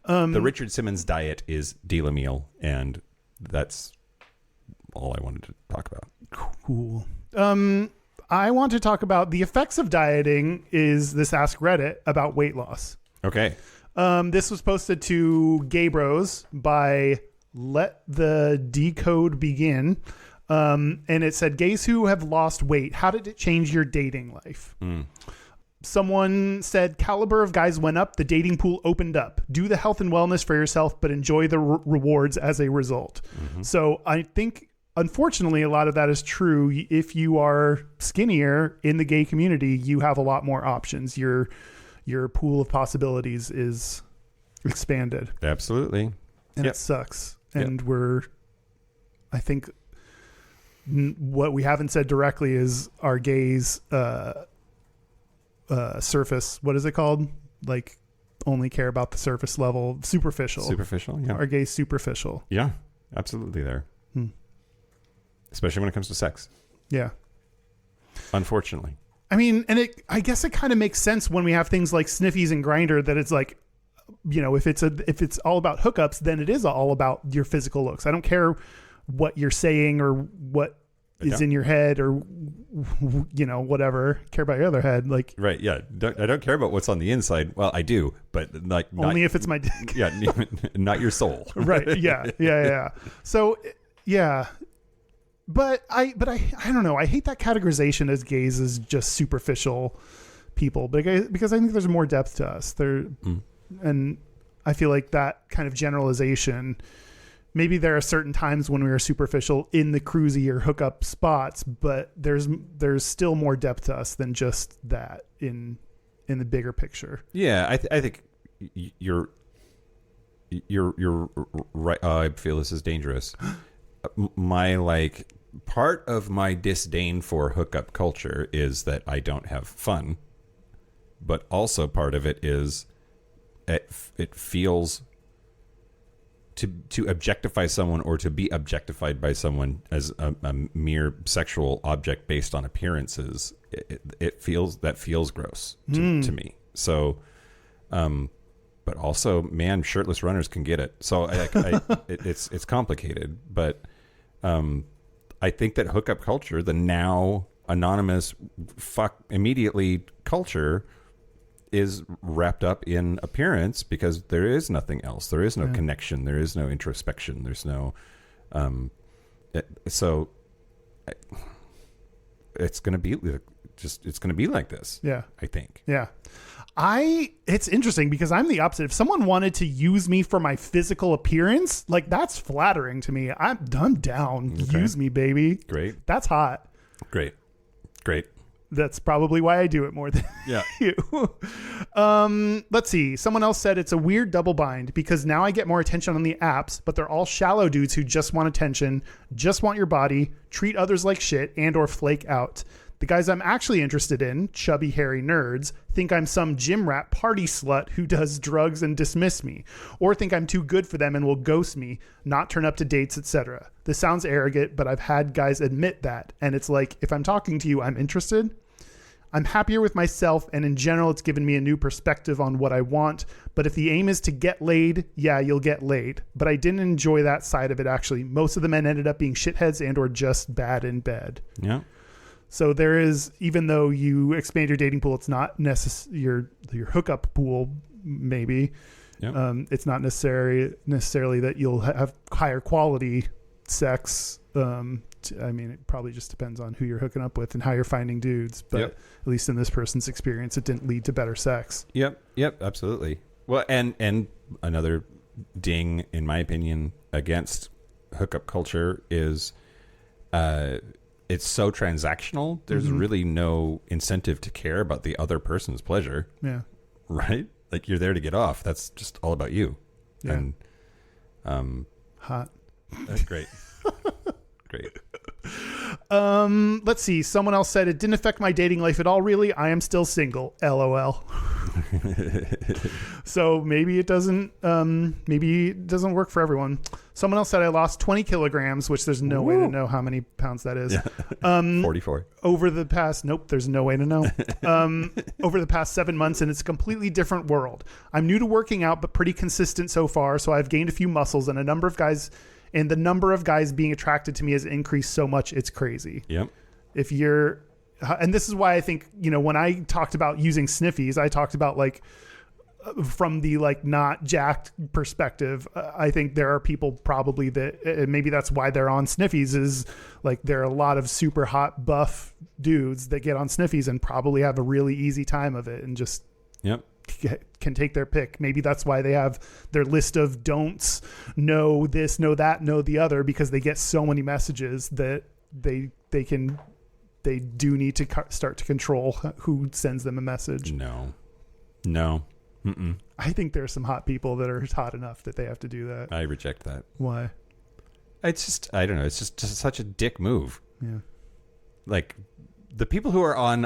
The Richard Simmons diet is Delamil, and that's all I wanted to talk about. Cool. I want to talk about the effects of dieting. Is this Ask Reddit about weight loss? Okay. This was posted to Gay Bros by Let the Decode Begin. And it said, gays who have lost weight, how did it change your dating life? Someone said, caliber of guys went up, the dating pool opened up. Do the health and wellness for yourself, but enjoy the rewards as a result. So I think, unfortunately, a lot of that is true. If you are skinnier in the gay community, you have a lot more options. Your pool of possibilities is expanded. Absolutely. And it sucks. And I think what we haven't said directly is our gays surface, what is it called? Like only care about the surface level, superficial. Yeah. Our gays superficial. Yeah, absolutely there. Especially when it comes to sex. Yeah. Unfortunately. I mean, and I guess it kind of makes sense when we have things like Sniffies and Grindr, that it's like, you know, if it's all about hookups, then it is all about your physical looks. I don't care what you're saying or what is in your head or, you know, whatever. Care about your other head. Like, right. Yeah. I don't care about what's on the inside. Well, I do, but like only if it's my dick. Yeah. Not your soul. Right. Yeah. So yeah. But I don't know. I hate that categorization as gays as just superficial people, because I think there's more depth to us there. And I feel like that kind of generalization, maybe there are certain times when we are superficial in the cruisy or hookup spots, but there's still more depth to us than just that in the bigger picture. Yeah. I think you're right. I feel this is dangerous. Part of my disdain for hookup culture is that I don't have fun, but also part of it is it feels to objectify someone or to be objectified by someone as a mere sexual object based on appearances. It feels gross to me. So, but also, man, shirtless runners can get it. So it's complicated, but I think that hookup culture, the now anonymous fuck immediately culture, is wrapped up in appearance because there is nothing else. There is no connection. There is no introspection. There's no, so it's going to be it's going to be like this. Yeah. I think. Yeah. It's interesting because I'm the opposite. If someone wanted to use me for my physical appearance, like that's flattering to me. I'm down. Okay. Use me, baby. Great. That's hot. Great. That's probably why I do it more than you. Let's see. Someone else said it's a weird double bind because now I get more attention on the apps, but they're all shallow dudes who just want attention, just want your body, treat others like shit, and or flake out. The guys I'm actually interested in, chubby, hairy nerds, think I'm some gym rat party slut who does drugs and dismiss me, or think I'm too good for them and will ghost me, not turn up to dates, etc. This sounds arrogant, but I've had guys admit that, and it's like, if I'm talking to you, I'm interested. I'm happier with myself, and in general, it's given me a new perspective on what I want. But if the aim is to get laid, yeah, you'll get laid. But I didn't enjoy that side of it, actually. Most of the men ended up being shitheads and or just bad in bed. Yeah. So there is, even though you expand your dating pool, it's not your hookup pool, maybe. Yep. It's not necessarily that you'll have higher quality sex. I mean, it probably just depends on who you're hooking up with and how you're finding dudes. But Yep. at least in this person's experience, it didn't lead to better sex. Yep, absolutely. Well, and another ding, in my opinion, against hookup culture is it's so transactional. There's really no incentive to care about the other person's pleasure. Yeah. Right? Like, you're there to get off. That's just all about you. Yeah. And Hot. that's great. Great. Let's see. Someone else said it didn't affect my dating life at all. Really, I am still single. LOL. So maybe it doesn't. Maybe it doesn't work for everyone. Someone else said I lost 20 kilograms, which there's no way to know how many pounds that is. Yeah. 44. Over the past, nope, there's no way to know. Over the past 7 months, and it's a completely different world. I'm new to working out, but pretty consistent so far. So I've gained a few muscles, and the number of guys being attracted to me has increased so much, it's crazy. Yep. If you're, and this is why I think, when I talked about using sniffies, I talked about like from the like not jacked perspective. I think there are people probably that maybe that's why they're on sniffies, is like there are a lot of super hot buff dudes that get on sniffies and probably have a really easy time of it and just Yep. can take their pick. Maybe that's why they have their list of don'ts, no this, no that, no the other, because they get so many messages that they do need to start to control who sends them a message. No. Mm-mm. I think there's some hot people that are hot enough that they have to do that. I reject that. Why? It's just, I don't know. It's just such a dick move. Yeah. Like the people who are on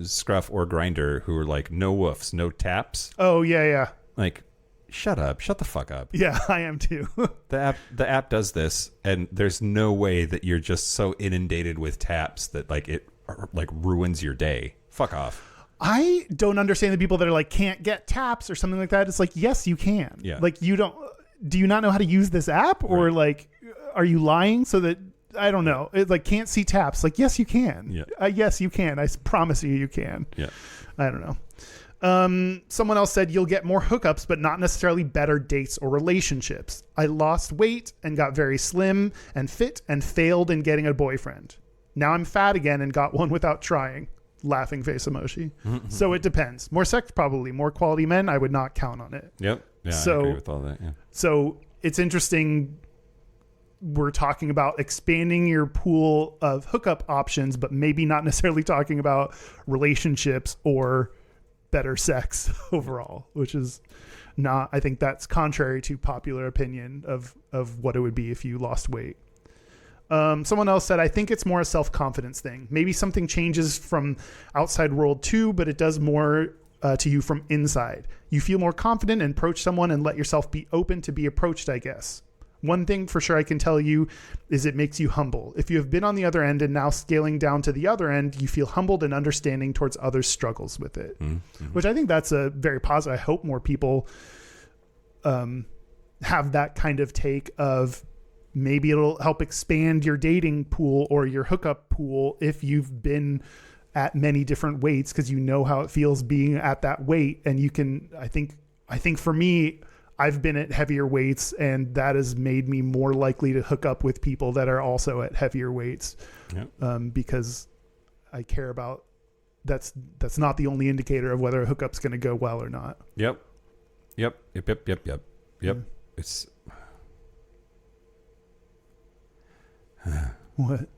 Scruff or Grinder who are like no woofs, no taps. Oh yeah. Like, shut the fuck up. Yeah, I am too. The app does this, and there's no way that you're just so inundated with taps that like it like ruins your day. Fuck off. I don't understand the people that are like can't get taps or something like that. It's like, yes, you can. Yeah. Like do you not know how to use this app, or like are you lying so that I don't know. It like can't see taps. Like, yes, you can. Yeah. Yes, you can. I promise you can. Yeah. I don't know. Someone else said you'll get more hookups, but not necessarily better dates or relationships. I lost weight and got very slim and fit and failed in getting a boyfriend. Now I'm fat again and got one without trying. Laughing face emoji. So it depends. More sex, probably. More quality men, I would not count on it. Yep. Yeah, So- I agree with all that. Yeah. So it's interesting. We're talking about expanding your pool of hookup options, but maybe not necessarily talking about relationships or better sex overall, which is not, I think that's contrary to popular opinion of what it would be if you lost weight. Someone else said, I think it's more a self-confidence thing. Maybe something changes from outside world too, but it does more to you from inside. You feel more confident and approach someone and let yourself be open to be approached, I guess. One thing for sure I can tell you is it makes you humble. If you have been on the other end and now scaling down to the other end, you feel humbled and understanding towards others' struggles with it, which I think that's a very positive. I hope more people have that kind of take of maybe it'll help expand your dating pool or your hookup pool if you've been at many different weights, because you know how it feels being at that weight. And you can, I think for me, I've been at heavier weights, and that has made me more likely to hook up with people that are also at heavier weights. Yep. Because I care about that's not the only indicator of whether a hookup's going to go well or not. Yep. It's What?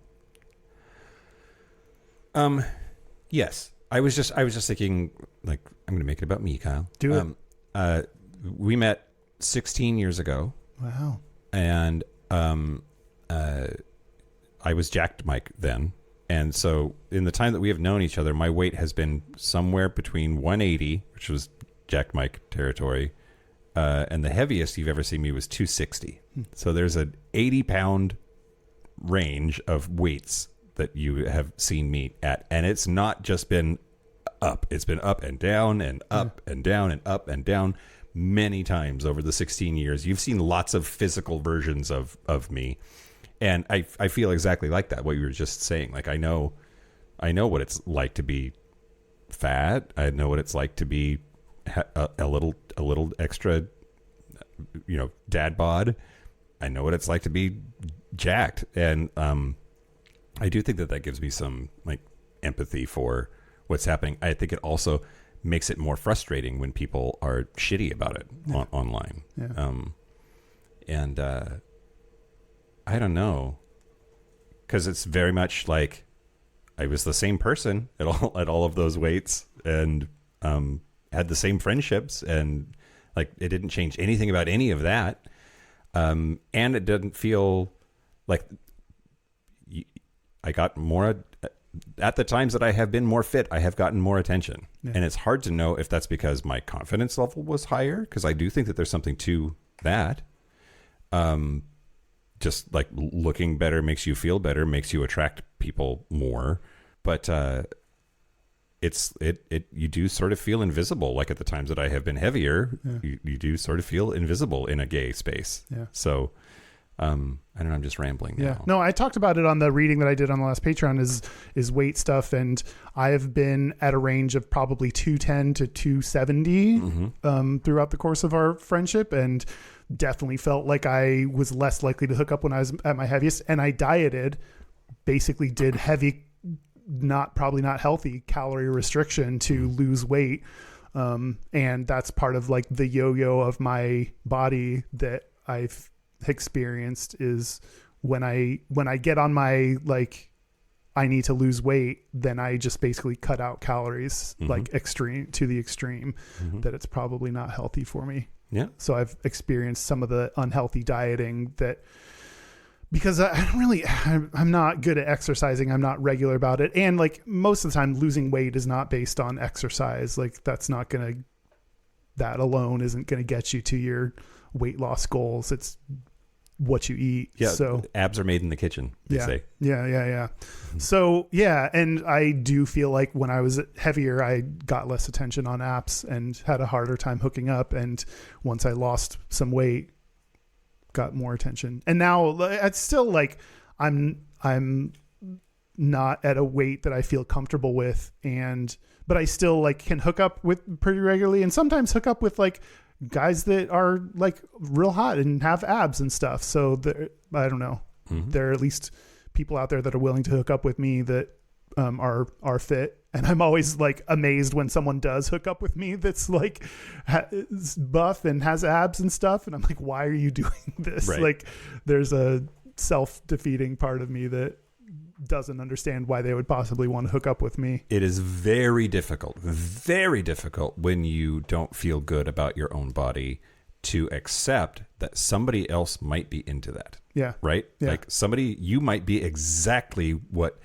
Yes. I was just thinking, like, I'm going to make it about me, Kyle. Do it. We met 16 years ago. Wow. And I was jacked Mike then. And so in the time that we have known each other, my weight has been somewhere between 180, which was Jack Mike territory, and the heaviest you've ever seen me was 260. So there's an 80-pound range of weights that you have seen me at. And it's not just been up. It's been up and down and up and down and up and down many times over the 16 years. You've seen lots of physical versions of me. And I feel exactly like that, what you were just saying. Like, I know what it's like to be fat. I know what it's like to be a little extra, dad bod. I know what it's like to be jacked. And I do think that gives me some like empathy for what's happening. I think it also makes it more frustrating when people are shitty about it online. Yeah. I don't know, because it's very much like I was the same person at all of those weights, and had the same friendships, and like it didn't change anything about any of that, and it didn't feel like I got more at the times that I have been more fit. I have gotten more attention, and it's hard to know if that's because my confidence level was higher, because I do think that there's something to that. Just like looking better makes you feel better, makes you attract people more. But you do sort of feel invisible. Like at the times that I have been heavier, you do sort of feel invisible in a gay space. Yeah. So I don't know, I'm just rambling now. Yeah. No, I talked about it on the reading that I did on the last Patreon is weight stuff. And I have been at a range of probably 210 to 270 throughout the course of our friendship. And definitely felt like I was less likely to hook up when I was at my heaviest. And I dieted, basically did heavy, probably not healthy calorie restriction to lose weight. And that's part of like the yo-yo of my body that I've experienced, is when I get on my like I need to lose weight, then I just basically cut out calories like to the extreme that it's probably not healthy for me. Yeah. So I've experienced some of the unhealthy dieting that, because I'm not good at exercising. I'm not regular about it. And like most of the time losing weight is not based on exercise. Like that alone isn't going to get you to your weight loss goals. It's what you eat. Yeah. So abs are made in the kitchen, they say. Yeah. So yeah. And I do feel like when I was heavier, I got less attention on apps and had a harder time hooking up. And once I lost some weight, got more attention. And now it's still like, I'm not at a weight that I feel comfortable with. But I still like can hook up with pretty regularly, and sometimes hook up with like guys that are like real hot and have abs and stuff. So I don't know. There are at least people out there that are willing to hook up with me that are fit. And I'm always like amazed when someone does hook up with me that's like buff and has abs and stuff. And I'm like, why are you doing this? Right. Like there's a self-defeating part of me that doesn't understand why they would possibly want to hook up with me. It is very difficult when you don't feel good about your own body to accept that somebody else might be into that. Yeah. Right? Yeah. Like you might be exactly what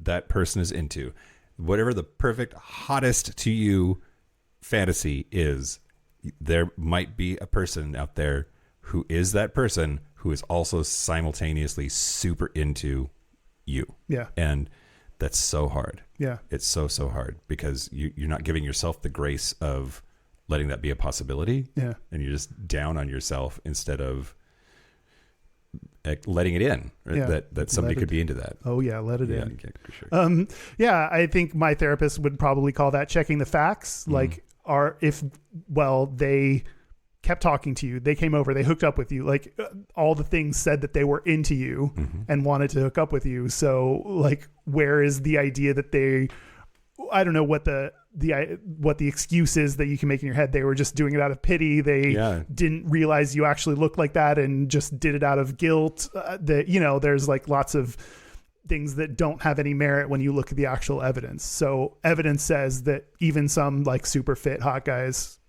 that person is into. Whatever the perfect, hottest to you fantasy is, there might be a person out there who is that person who is also simultaneously super into you. Yeah. And that's so hard. Yeah. It's so hard, because you're not giving yourself the grace of letting that be a possibility. Yeah. And you're just down on yourself instead of letting it in, right? Yeah. That somebody could be into that. Oh yeah. Let it in. Okay, for sure. Yeah. I think my therapist would probably call that checking the facts. Like they kept talking to you, they came over, they hooked up with you, like all the things said that they were into you and wanted to hook up with you. So like, where is the idea that I don't know what the excuse is that you can make in your head. They were just doing it out of pity. They didn't realize you actually looked like that and just did it out of guilt. There's like lots of things that don't have any merit when you look at the actual evidence. So evidence says that even some like super fit hot guys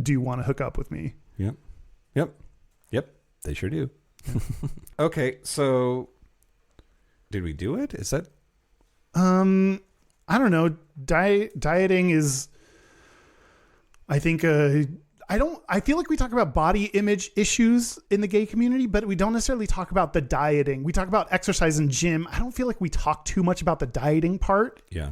do want to hook up with me. Yep. They sure do. Okay, so did we do it? Is that I don't know. Dieting is, I think, I feel like we talk about body image issues in the gay community, but we don't necessarily talk about the dieting. We talk about exercise and gym. I don't feel like we talk too much about the dieting part. Yeah.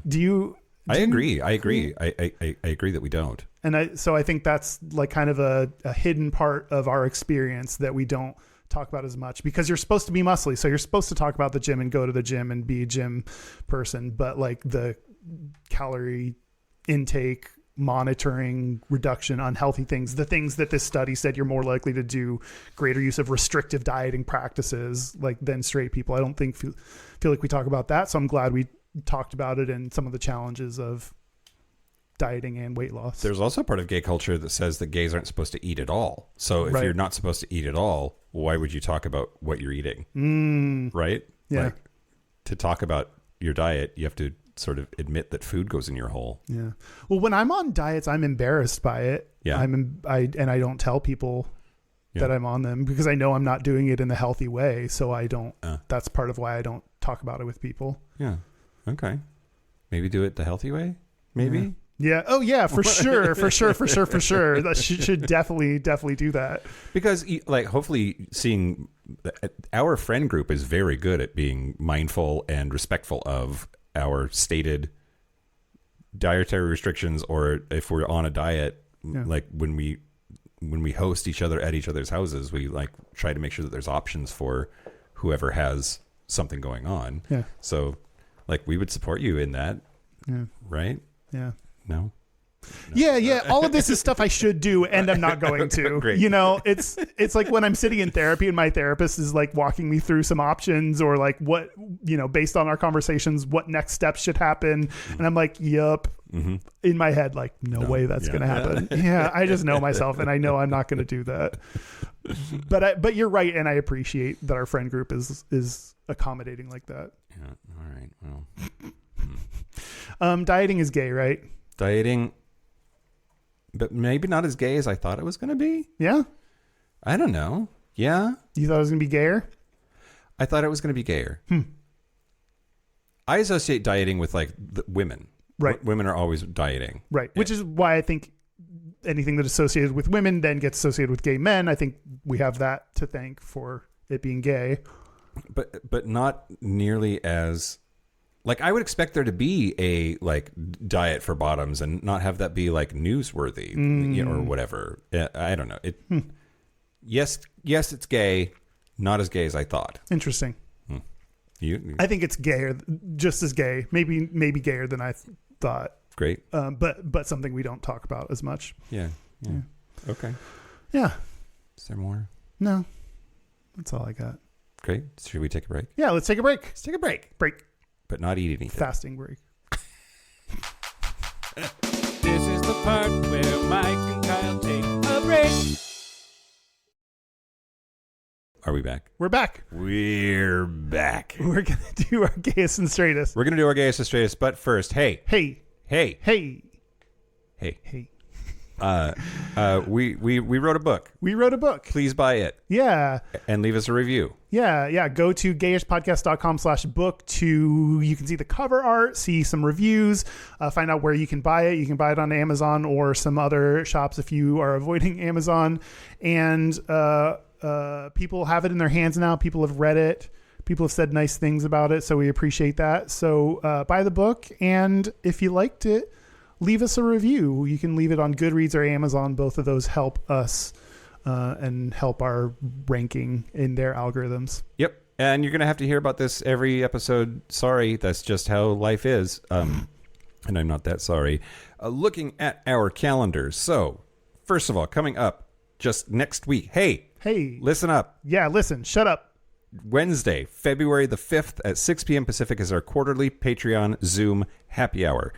I agree. I agree that we don't. And so I think that's like kind of a hidden part of our experience that we don't talk about as much, because you're supposed to be muscly. So you're supposed to talk about the gym and go to the gym and be a gym person. But like the calorie intake, monitoring, reduction, unhealthy things, the things that this study said you're more likely to do greater use of restrictive dieting practices like than straight people. I don't think feel like we talk about that. So I'm glad we talked about it and some of the challenges of dieting and weight loss. There's also part of gay culture that says that gays aren't supposed to eat at all. So if you're not supposed to eat at all, why would you talk about what you're eating? Right? Yeah. Like, to talk about your diet, you have to sort of admit that food goes in your hole. Yeah. Well, when I'm on diets, I'm embarrassed by it. Yeah. I don't tell people that I'm on them because I know I'm not doing it in the healthy way. So I don't, that's part of why I don't talk about it with people. Yeah. Okay. Maybe do it the healthy way. Maybe. Yeah. Oh yeah, for sure. That should definitely do that. Because like, hopefully seeing our friend group is very good at being mindful and respectful of our stated dietary restrictions, or if we're on a diet, like when we host each other at each other's houses, we like try to make sure that there's options for whoever has something going on. Yeah. So like we would support you in that. Yeah. Right? Yeah. No. Yeah. All of this is stuff I should do, and I'm not going to. Great. You know, it's like when I'm sitting in therapy and my therapist is like walking me through some options, or like what, you know, based on our conversations, what next steps should happen, and I'm like, yup. Mm-hmm. In my head, like, no way that's going to happen. Yeah, I just know myself, and I know I'm not going to do that. But you're right, and I appreciate that our friend group is accommodating like that. Yeah. All right. Well. Dieting is gay, right? Dieting, but maybe not as gay as I thought it was going to be. Yeah. I don't know. Yeah. You thought it was going to be gayer? I thought it was going to be gayer. I associate dieting with like women. Right. Women are always dieting. Right. Which is why I think anything that's associated with women then gets associated with gay men. I think we have that to thank for it being gay. But not nearly as... Like, I would expect there to be a, like, diet for bottoms and not have that be, like, newsworthy, you know, or whatever. I don't know. Yes, it's gay. Not as gay as I thought. Interesting. You? I think it's gayer, just as gay. Maybe gayer than I thought. Great. But something we don't talk about as much. Yeah. Okay. Yeah. Is there more? No. That's all I got. Great. Should we take a break? Yeah, let's take a break. Let's take a break. But not eat anything. Fasting break. This is the part where Mike and Kyle take a break. Are we back? We're back. We're back. We're going to do our Gayest and Straightest. We're going to do our Gayest and Straightest, but first, hey. We wrote a book. We wrote a book. Please buy it. Yeah. And leave us a review. Yeah. Go to gayishpodcast.com/book you can see the cover art, see some reviews, find out where you can buy it. You can buy it on Amazon or some other shops if you are avoiding Amazon. And people have it in their hands now. People have read it. People have said nice things about it. So we appreciate that. So buy the book. And if you liked it, leave us a review. You can leave it on Goodreads or Amazon. Both of those help us and help our ranking in their algorithms. Yep. And you're going to have to hear about this every episode. Sorry, that's just how life is. And I'm not that sorry. Looking at our calendars. So, first of all, coming up just next week. Hey, listen up. Yeah, listen. Shut up. Wednesday, February the 5th at 6 p.m. Pacific is our quarterly Patreon Zoom happy hour.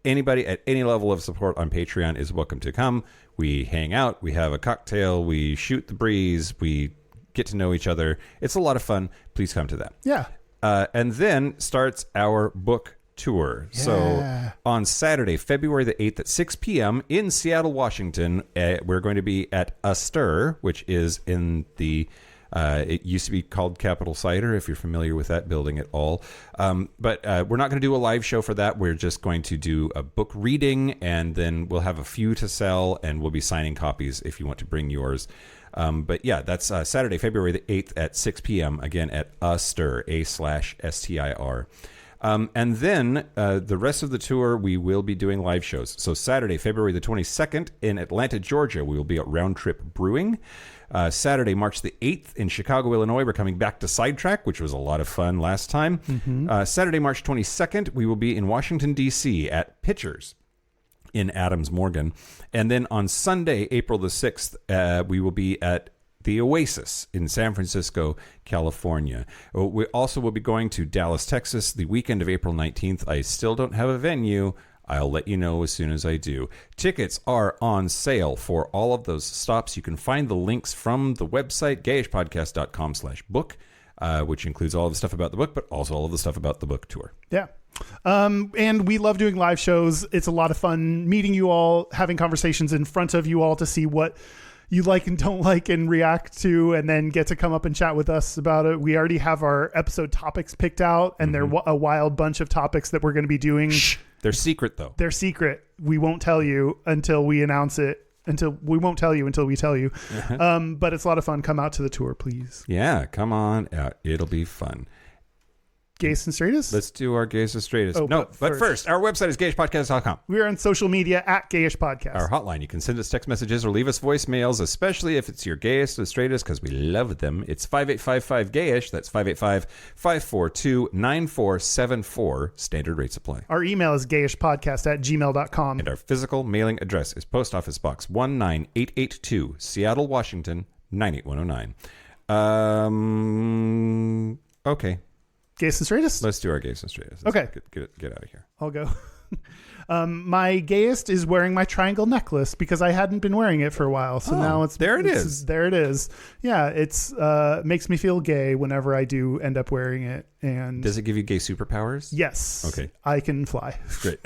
Anybody at any level of support on Patreon is welcome to come. We hang out. We have a cocktail. We shoot the breeze. We get to know each other. It's a lot of fun. Please come to that. Yeah. And then starts our book tour. Yeah. So on Saturday, February the 8th at 6 p.m. in Seattle, Washington, we're going to be at Astor, which is in the It used to be called Capital Cider, if you're familiar with that building at all. But we're not going to do a live show for that. We're just going to do a book reading, and then we'll have a few to sell, and we'll be signing copies if you want to bring yours. But yeah, that's Saturday, February the 8th at 6 p.m. Again at Astir, A/STIR. And then the rest of the tour, we will be doing live shows. So Saturday, February the 22nd in Atlanta, Georgia, we will be at Round Trip Brewing. Saturday, March the 8th in Chicago, Illinois, we're coming back to Sidetrack, which was a lot of fun last time. Saturday, March 22nd, we will be in Washington, D.C. at Pitchers in Adams Morgan. And then on Sunday, April the 6th, we will be at the Oasis in San Francisco, California. We also will be going to Dallas, Texas, the weekend of April 19th. I still don't have a venue. I'll let you know as soon as I do. Tickets are on sale for all of those stops. You can find the links from the website, gayishpodcast.com/book, which includes all of the stuff about the book, but also all of the stuff about the book tour. Yeah. And we love doing live shows. It's a lot of fun meeting you all, having conversations in front of you all to see what you like and don't like and react to, and then get to come up and chat with us about it. We already have our episode topics picked out, and they're a wild bunch of topics that we're going to be doing. Shh. They're secret, though. They're secret. We won't tell you until we announce it. We won't tell you until we tell you. But it's a lot of fun. Come out to the tour, please. Yeah, come on out. It'll be fun. Gayest and Straightest? Let's do our Gayest and Straightest. Oh, no, but first, our website is gayishpodcast.com. We're on social media at Gayish Podcast. Our hotline, you can send us text messages or leave us voicemails, especially if it's your Gayest and Straightest, because we love them. It's 5855-GAYISH. That's 585-542-9474. Standard rate supply. Our email is gayishpodcast@gmail.com. And our physical mailing address is Post Office Box 19882, Seattle, Washington, 98109. Okay. Gayest and Straightest? Let's do our Gayest and Straightest. Okay. Get out of here. I'll go. My gayest is wearing my triangle necklace because I hadn't been wearing it for a while. So now it's there. It is. There it is. Yeah, it's makes me feel gay whenever I do end up wearing it. And does it give you gay superpowers? Yes. Okay. I can fly. Great.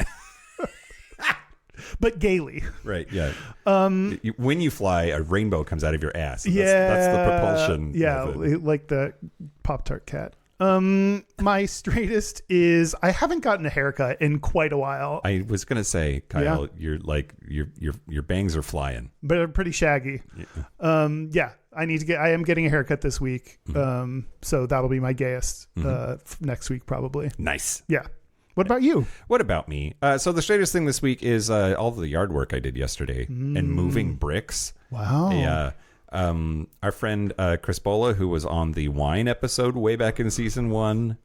But gaily. Right, yeah. When you fly, a rainbow comes out of your ass. That's the propulsion. Yeah, like the Pop-Tart cat. My straightest is I haven't gotten a haircut in quite a while. I was gonna say, Kyle, you're like your bangs are flying, but they're pretty shaggy. Yeah. I am getting a haircut this week. So that'll be my gayest next week probably. Nice. Yeah. What about you? What about me? So the straightest thing this week is all the yard work I did yesterday and moving bricks. Wow. Yeah. Our friend Chris Bola, who was on the wine episode way back in season 1,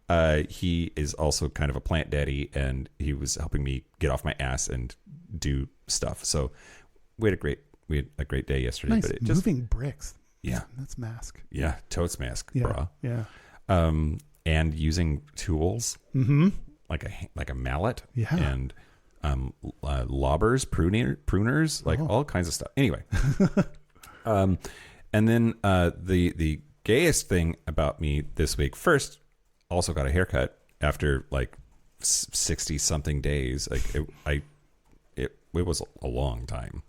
he is also kind of a plant daddy, and he was helping me get off my ass and do stuff. So we had a great day yesterday. Nice. But it just moving bricks. Yeah, that's mask. Yeah, totes mask, yeah, brah. Yeah. And using tools, like a mallet, and lobbers, pruners, like all kinds of stuff. Anyway. And then the gayest thing about me this week, first, also got a haircut after like 60 something days. Like it was a long time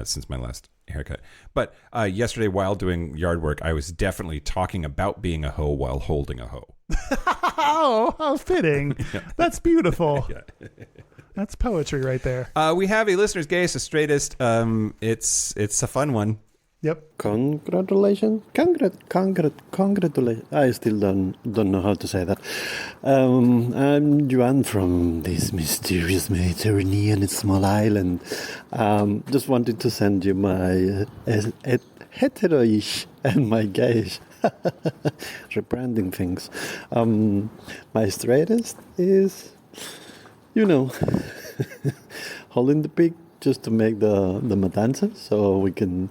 since my last haircut. But yesterday, while doing yard work, I was definitely talking about being a hoe while holding a hoe. Oh, how fitting. Yeah. That's beautiful. Yeah. That's poetry right there. We have a listener's Gayest, a Straightest. It's a fun one. Yep. Congratulations. Congratulations. I still don't know how to say that. I'm Joanne from this mysterious Mediterranean small island. Just wanted to send you my heteroish and my gayish. Rebranding things. My straightest is, holding the pig just to make the matanza, so we can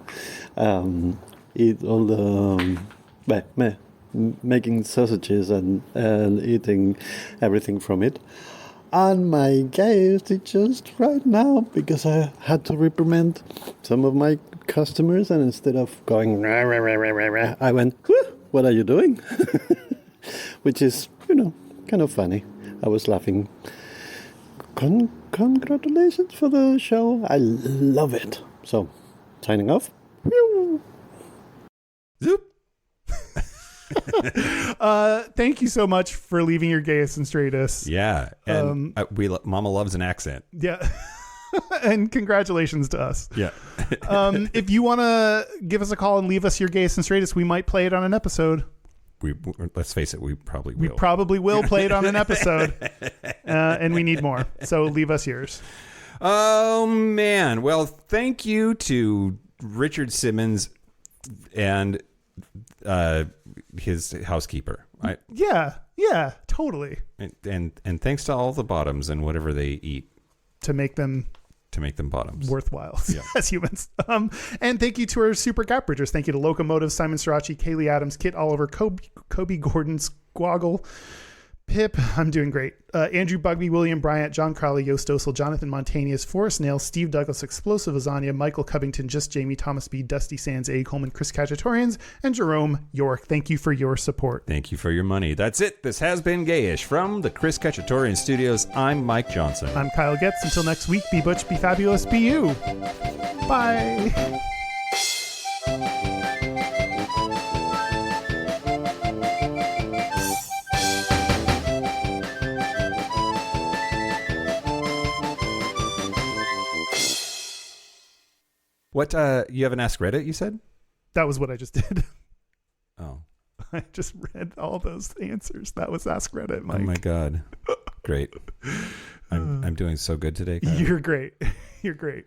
eat all the making sausages and eating everything from it. And my gayest is just right now, because I had to reprimand some of my customers, and instead of going rah, rah, rah, rah, rah, I went, what are you doing? Which is, kind of funny. I was laughing. Congratulations for the show. I love it. So, signing off. Zoop. Thank you so much for leaving your Gayest and Straightest. Yeah. And Mama loves an accent. Yeah. And congratulations to us. Yeah. If you want to give us a call and leave us your Gayest and Straightest, we might play it on an episode. Let's face it, we probably will. We probably will play it on an episode. And we need more. So leave us yours. Oh, man. Well, thank you to Richard Simmons and his housekeeper. Yeah, totally. And thanks to all the bottoms and whatever they eat to make them bottoms worthwhile as humans. And thank you to our super gap bridgers. Thank you to Locomotive, Simon Srirachi, Kaylee Adams, Kit Oliver, Kobe Gordon, Squoggle, Pip, I'm doing great. Andrew Bugby, William Bryant, John Crowley, Yost Osel, Jonathan Montanius, Forrest Nail, Steve Douglas, Explosive Azania, Michael Covington, Just Jamie, Thomas B, Dusty Sands, A. Coleman, Chris Kajatorians, and Jerome York. Thank you for your support. Thank you for your money. That's it. This has been Gayish from the Chris Kachatorian Studios. I'm Mike Johnson. I'm Kyle Getz. Until next week, be butch, be fabulous, be you. Bye. What, you haven't asked Reddit, you said? That was what I just did. Oh. I just read all those answers. That was Ask Reddit, Mike. Oh my God. Great. I'm doing so good today, Kyle. You're great. You're great.